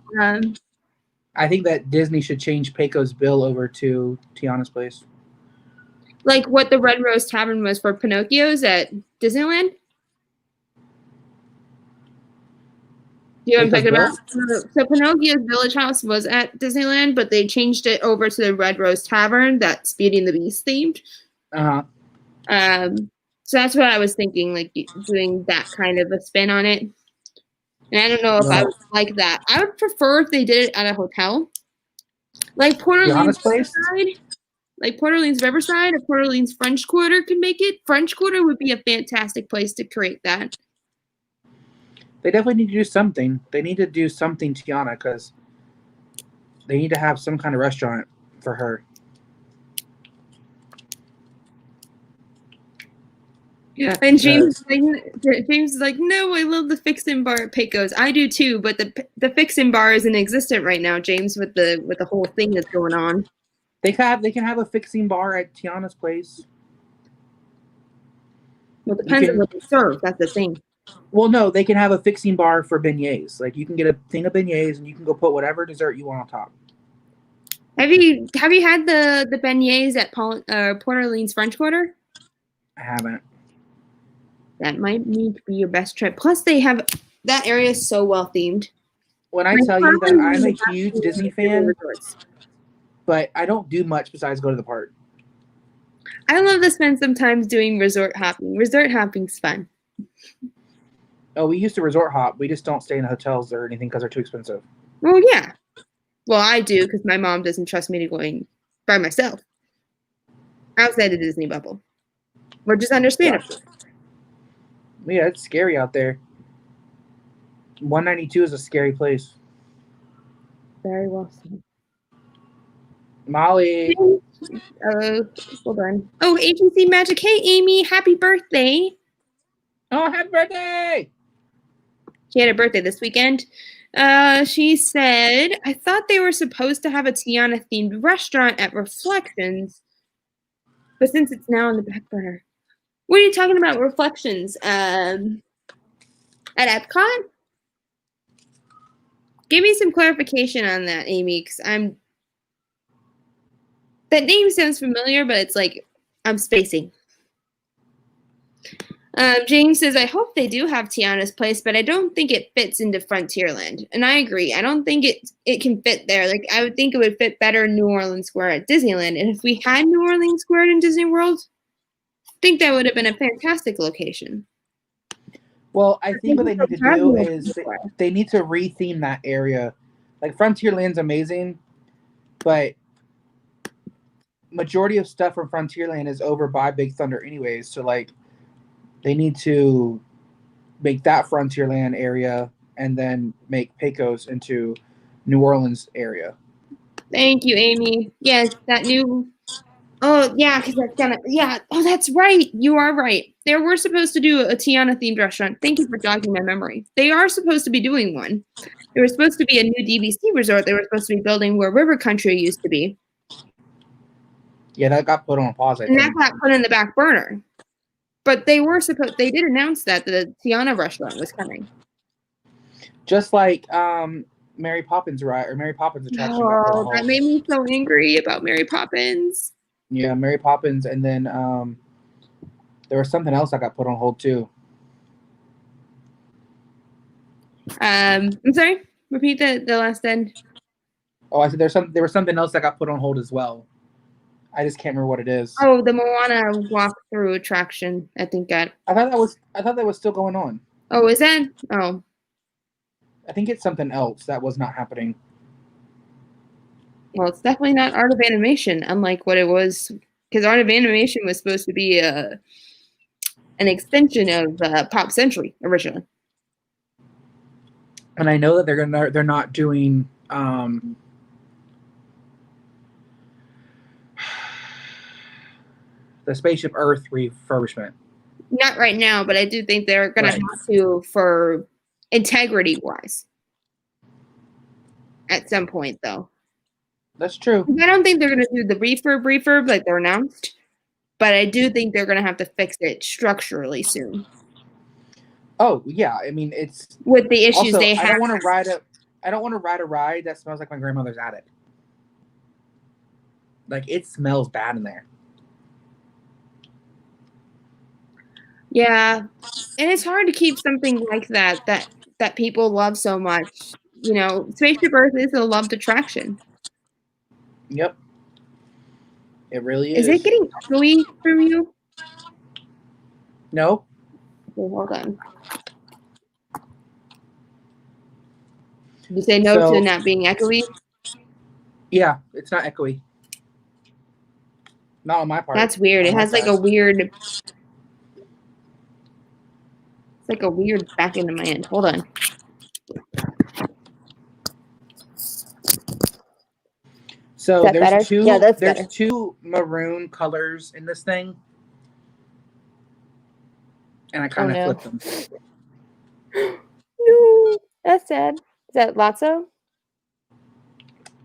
I think that Disney should change Pecos Bill over to Tiana's Place. Like what the Red Rose Tavern was for Pinocchio's at Disneyland? Do you know what I'm talking about? So Pinocchio's Village House was at Disneyland, but they changed it over to the Red Rose Tavern that's Beauty and the Beast themed. So that's what I was thinking, like doing that kind of a spin on it. And I don't know if I would like that. I would prefer if they did it at a hotel. Like Port Orleans Riverside. Like Port Orleans Riverside or Port Orleans French Quarter could make it. French Quarter would be a fantastic place to create that. They definitely need to do something. They need to do something, Tiana, because they need to have some kind of restaurant for her. Yeah, and James is like, no, I love the Fix-In Bar at Pecos. I do too, but the Fix-In Bar isn't existent right now, James, with the whole thing that's going on. They can have a Fix-In Bar at Tiana's Place. Well, it depends on what they serve. That's the thing. Well, no, they can have a Fix-In Bar for beignets. Like you can get a thing of beignets and you can go put whatever dessert you want on top. Have you had the beignets at Port Orleans French Quarter? I haven't. That might need to be your best trip. Plus, they have that area is so well themed. When I tell you that I'm a huge Disney fan, but I don't do much besides go to the park. I love to spend some time doing resort hopping. Resort hopping's fun. Oh, we used to resort hop. We just don't stay in hotels or anything because they're too expensive. Well, yeah. Well, I do because my mom doesn't trust me to go by myself outside the Disney bubble, which is understandable. Gotcha. Yeah, it's scary out there. 192 is a scary place. Very well said. Molly. Hold on. Oh, Agency Magic. Hey, Amy. Happy birthday. Oh, happy birthday. She had a birthday this weekend. She said, I thought they were supposed to have a Tiana-themed restaurant at Reflections, but since it's now on the back burner. What are you talking about, Reflections? At Epcot? Give me some clarification on that, Amy, because that name sounds familiar, but it's like I'm spacing. James says, I hope they do have Tiana's Place, but I don't think it fits into Frontierland. And I agree. I don't think it can fit there. Like, I would think it would fit better in New Orleans Square at Disneyland. And if we had New Orleans Square in Disney World, I think that would have been a fantastic location. Well, I think what they need to do is they need to retheme that area. Like, Frontierland's amazing, but majority of stuff from Frontierland is over by Big Thunder anyways. So, like, they need to make that Frontierland area and then make Pecos into New Orleans area. Thank you, Amy. Yes, that new... Oh, yeah, because that's gonna... Yeah, oh, that's right. You are right. They were supposed to do a Tiana-themed restaurant. Thank you for jogging my memory. They are supposed to be doing one. There was supposed to be a new DVC resort they were supposed to be building where River Country used to be. Yeah, that got put on pause, I think. think. And that got put in the back burner. But they did announce that the Tiana restaurant was coming. Just like Mary Poppins ride or Mary Poppins attraction. Oh, that made me so angry about Mary Poppins. Yeah, Mary Poppins, and then there was something else that got put on hold too. I'm sorry. Repeat the last end. Oh, I said there was something else that got put on hold as well. I just can't remember what it is. Oh, the Moana walk-through attraction. I think that. I thought that was still going on. Oh, is that? Oh. I think it's something else that was not happening. Well, it's definitely not Art of Animation, unlike what it was, because Art of Animation was supposed to be an extension of Pop Century originally. And I know that they're not doing the Spaceship Earth refurbishment. Not right now, but I do think they're going to have to for integrity-wise at some point, though. That's true. I don't think they're going to do the refurb like they're announced, but I do think they're going to have to fix it structurally soon. Oh yeah, I mean it's with the issues also, they have. I don't want to ride a ride that smells like my grandmother's attic. Like, it smells bad in there. Yeah, and it's hard to keep something like that people love so much. You know, Spaceship Earth is a loved attraction. Yep. It really is. Is it getting echoey from you? No. Okay, hold on. Did you say no to not being echoey? Yeah, it's not echoey. Not on my part. That's weird. It has like a weird... It's like a weird back into my end. Hold on. So there's two. Yeah, that's there's better. two maroon colors in this thing, and I kind of flipped them. No, that's sad. Is that Lotso?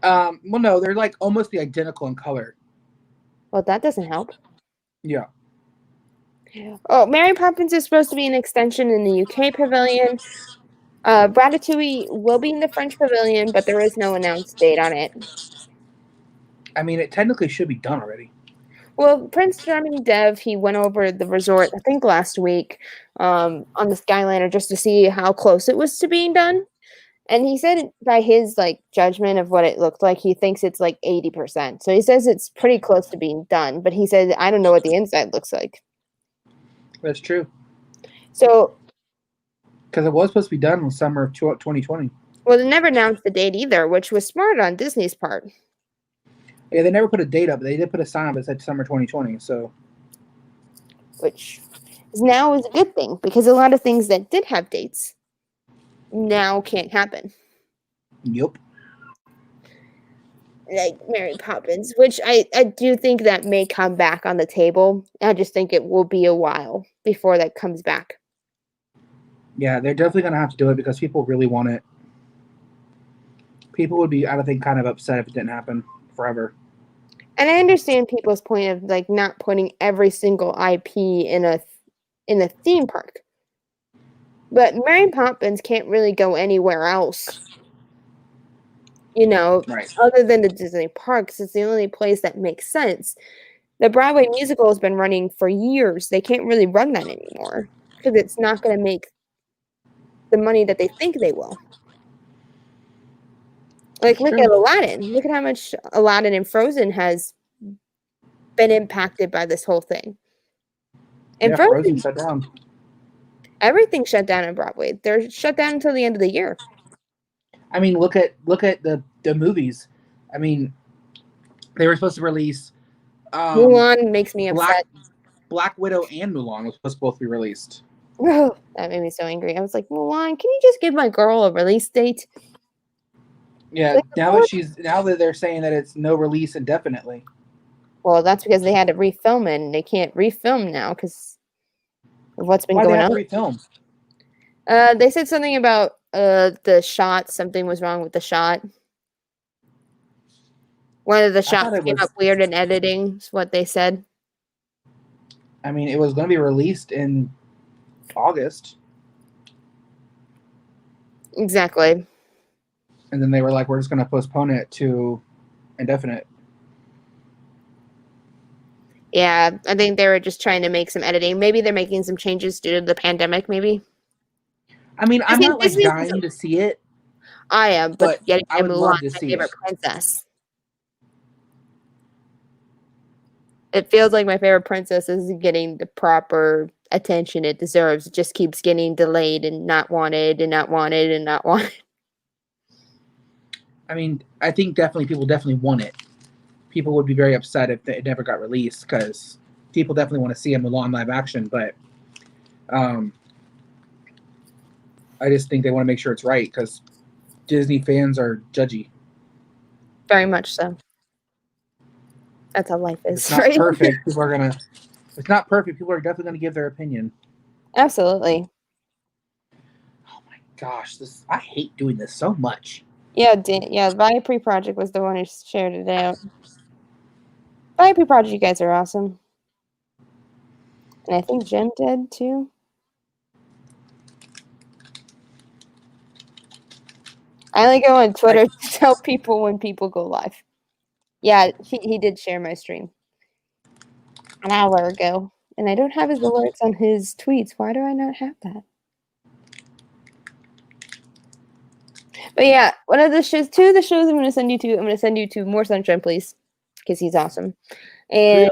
Well, no, they're like almost the identical in color. Well, that doesn't help. Yeah. Oh, Mary Poppins is supposed to be an extension in the UK pavilion. Ratatouille will be in the French pavilion, but there is no announced date on it. I mean, it technically should be done already. Well, Prince Charming Dev, he went over the resort, I think last week, on the Skyliner just to see how close it was to being done. And he said by his judgment of what it looked like, he thinks it's like 80%. So he says it's pretty close to being done, but he said, I don't know what the inside looks like. That's true. So, because it was supposed to be done in the summer of 2020. Well, they never announced the date either, which was smart on Disney's part. Yeah, they never put a date up, but they did put a sign up that said summer 2020. So, which now is a good thing because a lot of things that did have dates now can't happen. Yep. Like Mary Poppins, which I do think that may come back on the table. I just think it will be a while before that comes back. Yeah, they're definitely going to have to do it because people really want it. People would be, I think, kind of upset if it didn't happen forever. And I understand people's point of not putting every single IP in a theme park. But Mary Poppins can't really go anywhere else. Right. Other than the Disney parks, it's the only place that makes sense. The Broadway musical has been running for years. They can't really run that anymore. because it's not going to make the money that they think they will. Like, look at Aladdin. Look at how much Aladdin and Frozen has been impacted by this whole thing. And Frozen shut down. Everything shut down on Broadway. They're shut down until the end of the year. I mean, look at the movies. I mean, they were supposed to release Mulan makes me upset. Black Widow and Mulan was supposed to both be released. Oh, that made me so angry. I was like, Mulan, can you just give my girl a release date? Yeah, like, now that they're saying that it's no release indefinitely. Well, that's because they had to refilm it, and they can't refilm now because of what's been going on. Why they have to refilm? They said something about the shot. Something was wrong with the shot. One of the shots came up weird in editing, is what they said. I mean, it was going to be released in August. Exactly. And then they were like, we're just going to postpone it to indefinite. Yeah, I think they were just trying to make some editing. Maybe they're making some changes due to the pandemic, maybe. I mean, I'm not like dying to see it. I am, but getting I would love to my see favorite princess. It feels like my favorite princess is getting the proper attention it deserves. It just keeps getting delayed and not wanted and not wanted and not wanted. I mean, I think people definitely want it. People would be very upset if it never got released because people definitely want to see a Mulan live action, but I just think they want to make sure it's right because Disney fans are judgy. Very much so. That's how life is. It's not perfect. It's not perfect. People are definitely going to give their opinion. Absolutely. Oh my gosh, I hate doing this so much. Yeah, Viapre Project was the one who shared it out. Viapre Project, you guys are awesome. And I think Jen did too. I only go on Twitter to tell people when people go live. Yeah, he did share my stream an hour ago. And I don't have his alerts on his tweets. Why do I not have that? But yeah, two of the shows I'm going to send you to More Sunshine, Please, because he's awesome. And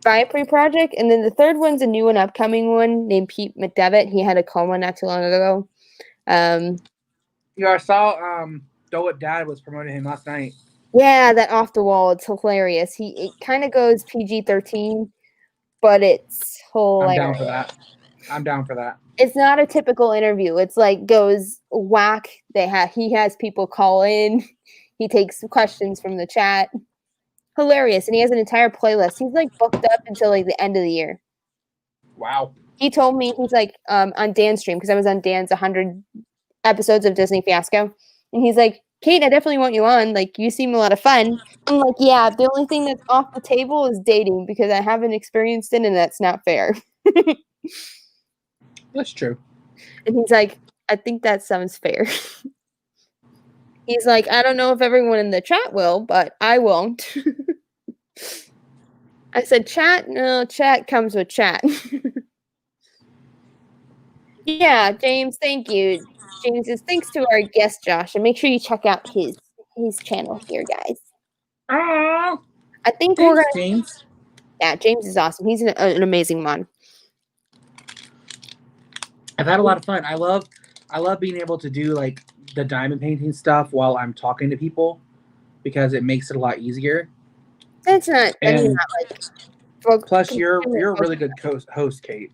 Viapre Project. And then the third one's a new and upcoming one named Pete McDevitt. He had a coma not too long ago. Yeah, I saw Do It Dad was promoting him last night. Yeah, that Off the Wall. It's hilarious. It kind of goes PG-13, but it's hilarious. I'm down for that. It's not a typical interview. It's like goes whack. He has people call in. He takes questions from the chat. Hilarious. And he has an entire playlist. He's like booked up until like the end of the year. Wow. He told me he's like on Dan's stream because I was on Dan's 100 episodes of Disney Fiasco. And he's like, Kate, I definitely want you on. Like, you seem a lot of fun. I'm like, yeah, the only thing that's off the table is dating because I haven't experienced it and that's not fair. That's true. And he's like, I think that sounds fair. He's like, I don't know if everyone in the chat will, but I won't. I said, chat? No, chat comes with chat. Yeah, James, thank you. James says, thanks to our guest, Josh, and make sure you check out his channel here, guys. Oh, I think we're gonna. James. Yeah, James is awesome. He's an amazing mod. I've had a lot of fun. I love being able to do like the diamond painting stuff while I'm talking to people because it makes it a lot easier. That's not. And not like. Plus, you're a really good host, Kate.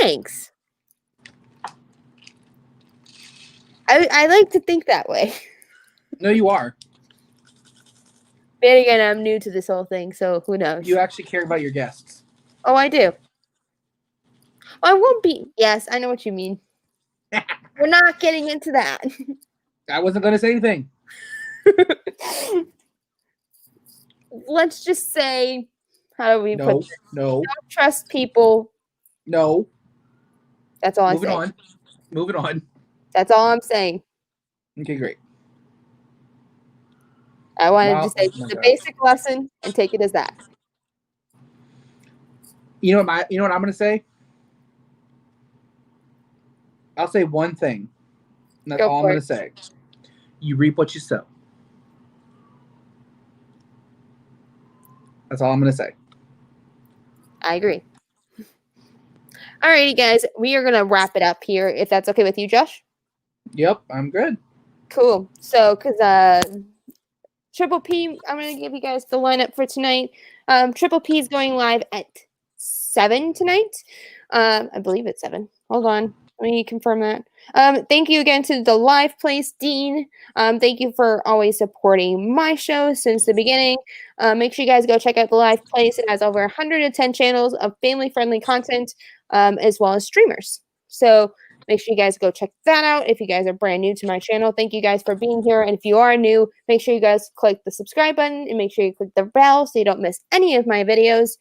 Thanks. I like to think that way. No, you are. But again, I'm new to this whole thing, so who knows? You actually care about your guests. Oh, I do. Well, I won't be. Yes, I know what you mean. We're not getting into that. I wasn't going to say anything. Let's just say, how do we put this? No. Don't trust people. No. That's all I'm saying. Moving on. That's all I'm saying. Okay, great. I wanted to say the basic lesson and take it as that. You know what I'm going to say? I'll say one thing. And that's Go all I'm for going it. to say. You reap what you sow. That's all I'm going to say. I agree. Alrighty, guys, we are gonna wrap it up here, if that's okay with you, Josh. Yep, I'm good. Cool. So, Triple P, I'm gonna give you guys the lineup for tonight. Triple P is going live at 7 tonight. I believe it's 7. Hold on. Let me confirm that. Thank you again to the Live Place Dean. Thank you for always supporting my show since the beginning. Make sure you guys go check out the Live Place. It has over 110 channels of family-friendly content, as well as streamers. So make sure you guys go check that out. If you guys are brand new to my channel, thank you guys for being here. And if you are new, make sure you guys click the subscribe button and make sure you click the bell so you don't miss any of my videos.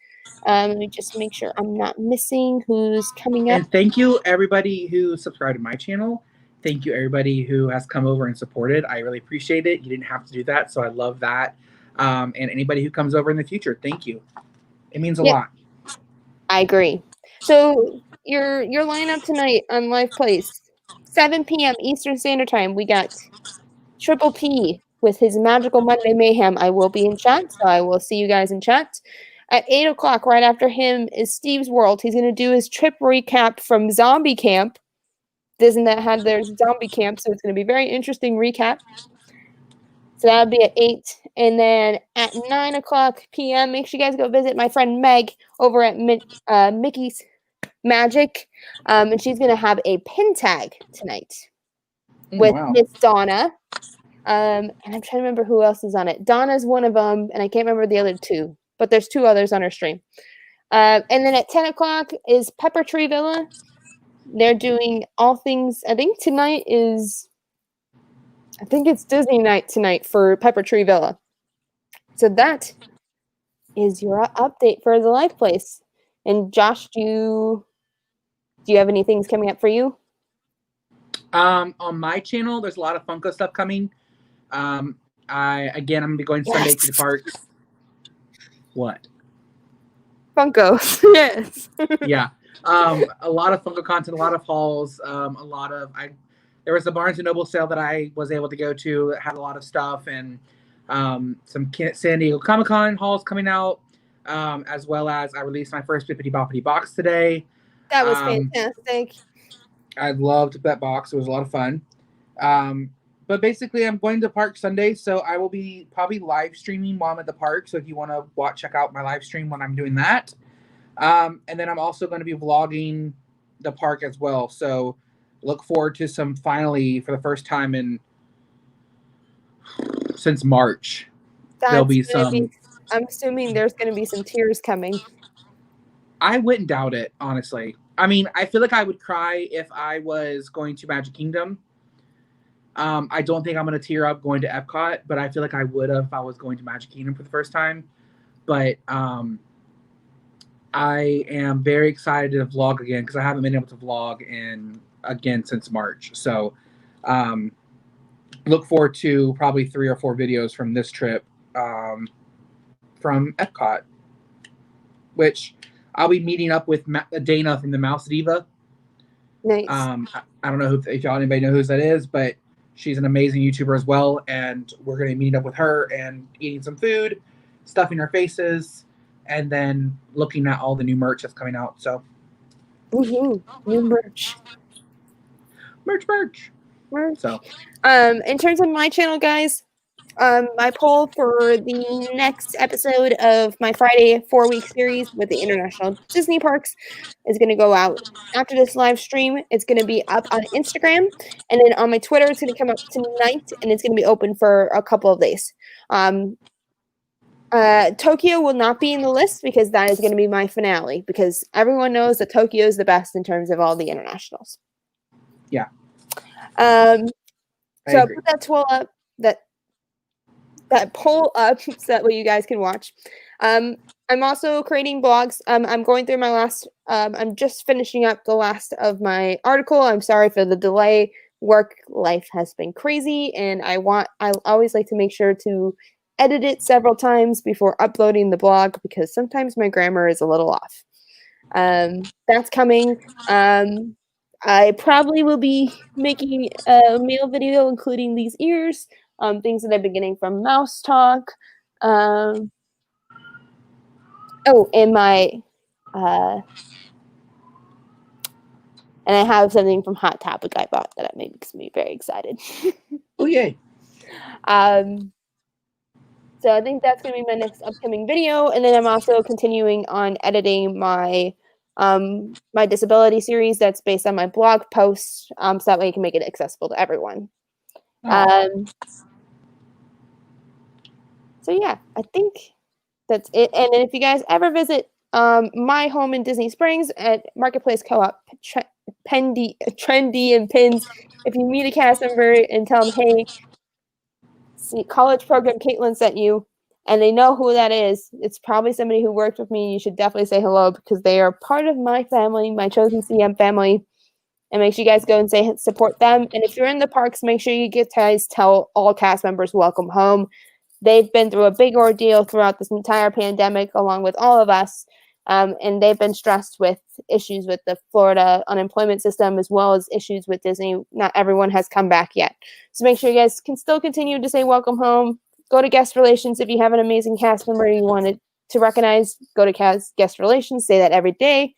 Let me just make sure I'm not missing who's coming up. And thank you, everybody who subscribed to my channel. Thank you, everybody who has come over and supported. I really appreciate it. You didn't have to do that, so I love that. And anybody who comes over in the future, thank you. It means a lot. I agree. So your lineup tonight on Live Place, 7 p.m. Eastern Standard Time. We got Triple P with his Magical Monday Mayhem. I will be in chat, so I will see you guys in chat. At 8 o'clock, right after him, is Steve's World. He's going to do his trip recap from Zombie Camp. Disney had their Zombie Camp, so it's going to be a very interesting recap. So that would be at 8. And then at 9 o'clock p.m., make sure you guys go visit my friend Meg over at Mickey's Magic. And she's going to have a pin tag tonight with Miss Donna. And I'm trying to remember who else is on it. Donna's one of them, and I can't remember the other 2. But there's 2 others on her stream. And then at 10 o'clock is Pepper Tree Villa. They're doing all things. I think it's Disney night tonight for Pepper Tree Villa. So that is your update for the Live Place. And Josh, do you have any things coming up for you? On my channel, there's a lot of Funko stuff coming. I'm gonna be going Sunday to the parks. What? Funko. Yes. Yeah. A lot of Funko content, a lot of hauls, there was a Barnes & Noble sale that I was able to go to that had a lot of stuff, and some San Diego Comic-Con hauls coming out, as well as I released my first Bippity Boppity box today. That was fantastic. I loved that box. It was a lot of fun. But basically, I'm going to park Sunday, so I will be probably live streaming while I'm at the park. So if you want to check out my live stream when I'm doing that. And then I'm also going to be vlogging the park as well. So look forward to finally, for the first time since March, there'll be some. I'm assuming there's going to be some tears coming. I wouldn't doubt it, honestly. I mean, I feel like I would cry if I was going to Magic Kingdom. I don't think I'm going to tear up going to Epcot, but I feel like I would have if I was going to Magic Kingdom for the first time. But I am very excited to vlog again because I haven't been able to vlog again since March. So look forward to probably 3 or 4 videos from this trip from Epcot, which I'll be meeting up with Dana from the Mouse Diva. Nice. I don't know if anybody know who that is, but she's an amazing YouTuber as well, and we're going to be meeting up with her and eating some food, stuffing our faces, and then looking at all the new merch that's coming out. So, new merch. Merch. So, in terms of my channel, guys, my poll for the next episode of my Friday 4-week series with the International Disney Parks is going to go out after this live stream. It's going to be up on Instagram, and then on my Twitter, it's going to come up tonight, and it's going to be open for a couple of days. Tokyo will not be in the list because that is going to be my finale, because everyone knows that Tokyo is the best in terms of all the internationals. Yeah. So I'll put that poll up, that poll up so that way you guys can watch. I'm also creating blogs. I'm going through my last, I'm just finishing up the last of my article. I'm sorry for the delay. Work life has been crazy, and I always like to make sure to edit it several times before uploading the blog because sometimes my grammar is a little off. That's coming. I probably will be making a mail video including these ears, things that I've been getting from Mouse Talk. Oh, and my, and I have something from Hot Topic I bought that makes me very excited. Oh, yay. So I think that's going to be my next upcoming video, and then I'm also continuing on editing my my disability series that's based on my blog posts, so that way I can make it accessible to everyone. So yeah, I think that's it. And then if you guys ever visit my home in Disney Springs at Marketplace Co-op, Trendy and Pins, if you meet a cast member and tell them, hey, college program Caitlin sent you, and they know who that is, it's probably somebody who worked with me. You should definitely say hello because they are part of my family, my chosen CM family. And make sure you guys go and say support them. And if you're in the parks, make sure you guys tell all cast members welcome home. They've been through a big ordeal throughout this entire pandemic, along with all of us. And they've been stressed with issues with the Florida unemployment system, as well as issues with Disney. Not everyone has come back yet. So make sure you guys can still continue to say welcome home. Go to guest relations if you have an amazing cast member you wanted to recognize. Go to guest relations. Say that every day.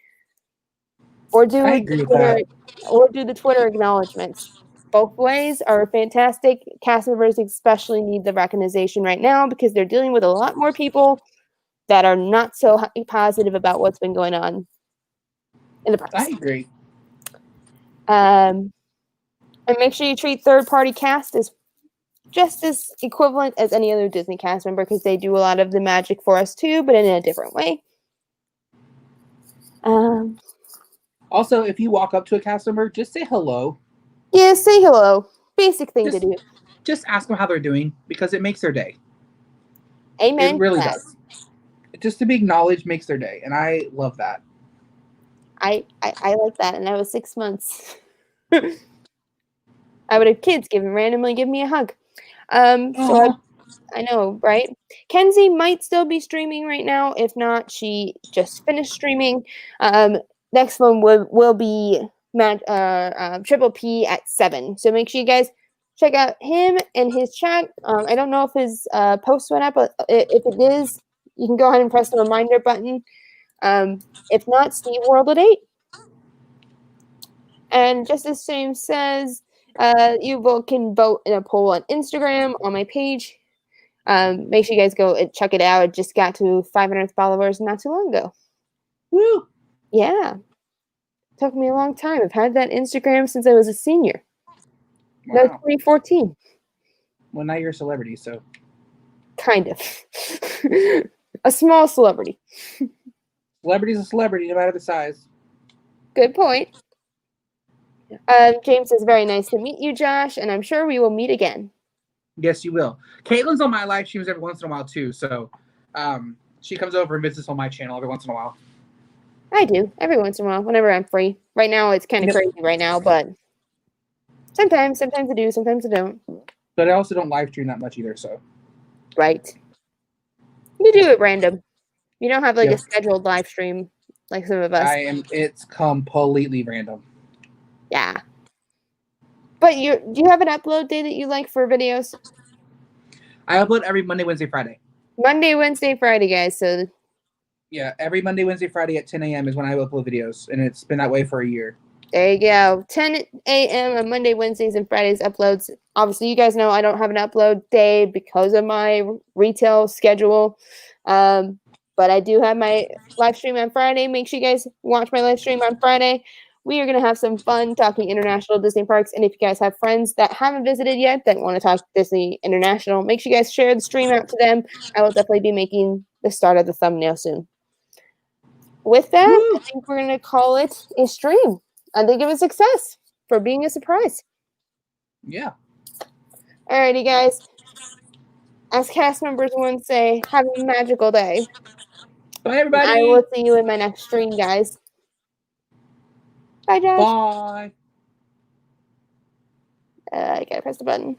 Or do the Twitter acknowledgments. Both ways are fantastic. Cast members especially need the recognition right now because they're dealing with a lot more people that are not so positive about what's been going on in the parks. I agree. And make sure you treat third-party cast as just as equivalent as any other Disney cast member because they do a lot of the magic for us too, but in a different way. Also, if you walk up to a cast member, just say hello. Yeah, say hello. Basic thing to do. Just ask them how they're doing because it makes their day. Amen. It really does. Just to be acknowledged makes their day, and I love that. I like that, and I was 6 months. I would have kids randomly give me a hug. So I know, right? Kenzie might still be streaming right now. If not, she just finished streaming. Next one will be Triple P at 7. So make sure you guys check out him and his chat. I don't know if his post went up, but if it is, you can go ahead and press the reminder button. If not, Steve World at 8. And just as James says, you can vote in a poll on Instagram on my page. Make sure you guys go and check it out. It just got to 500 followers not too long ago. Woo! Yeah. Took me a long time. I've had that Instagram since I was a senior. Wow. That was 2014. Well, now you're a celebrity, so. Kind of. A small celebrity. Celebrity's a celebrity, no matter the size. Good point. James says, very nice to meet you, Josh, and I'm sure we will meet again. Yes, you will. Caitlin's on my live streams every once in a while, too, so she comes over and visits on my channel every once in a while. I do, every once in a while, whenever I'm free. Right now, it's kind of crazy right now, but sometimes I do, sometimes I don't. But I also don't live stream that much either, so. Right. You do it random. You don't have, like, a scheduled live stream like some of us. It's completely random. Yeah. But do you have an upload day that you like for videos? I upload every Monday, Wednesday, Friday. Monday, Wednesday, Friday, guys. So yeah, every Monday, Wednesday, Friday at 10 a.m. is when I upload videos, and it's been that way for a year. There you go. 10 a.m. on Monday, Wednesdays, and Fridays uploads. Obviously, you guys know I don't have an upload day because of my retail schedule. But I do have my live stream on Friday. Make sure you guys watch my live stream on Friday. We are going to have some fun talking international Disney parks. And if you guys have friends that haven't visited yet that want to talk Disney International, make sure you guys share the stream out to them. I will definitely be making the start of the thumbnail soon. With that, I think we're going to call it a stream. I think it was a success for being a surprise. Yeah. Alrighty, guys. As cast members once say, have a magical day. Bye, everybody. I will see you in my next stream, guys. Bye, Josh. Bye. I gotta press the button.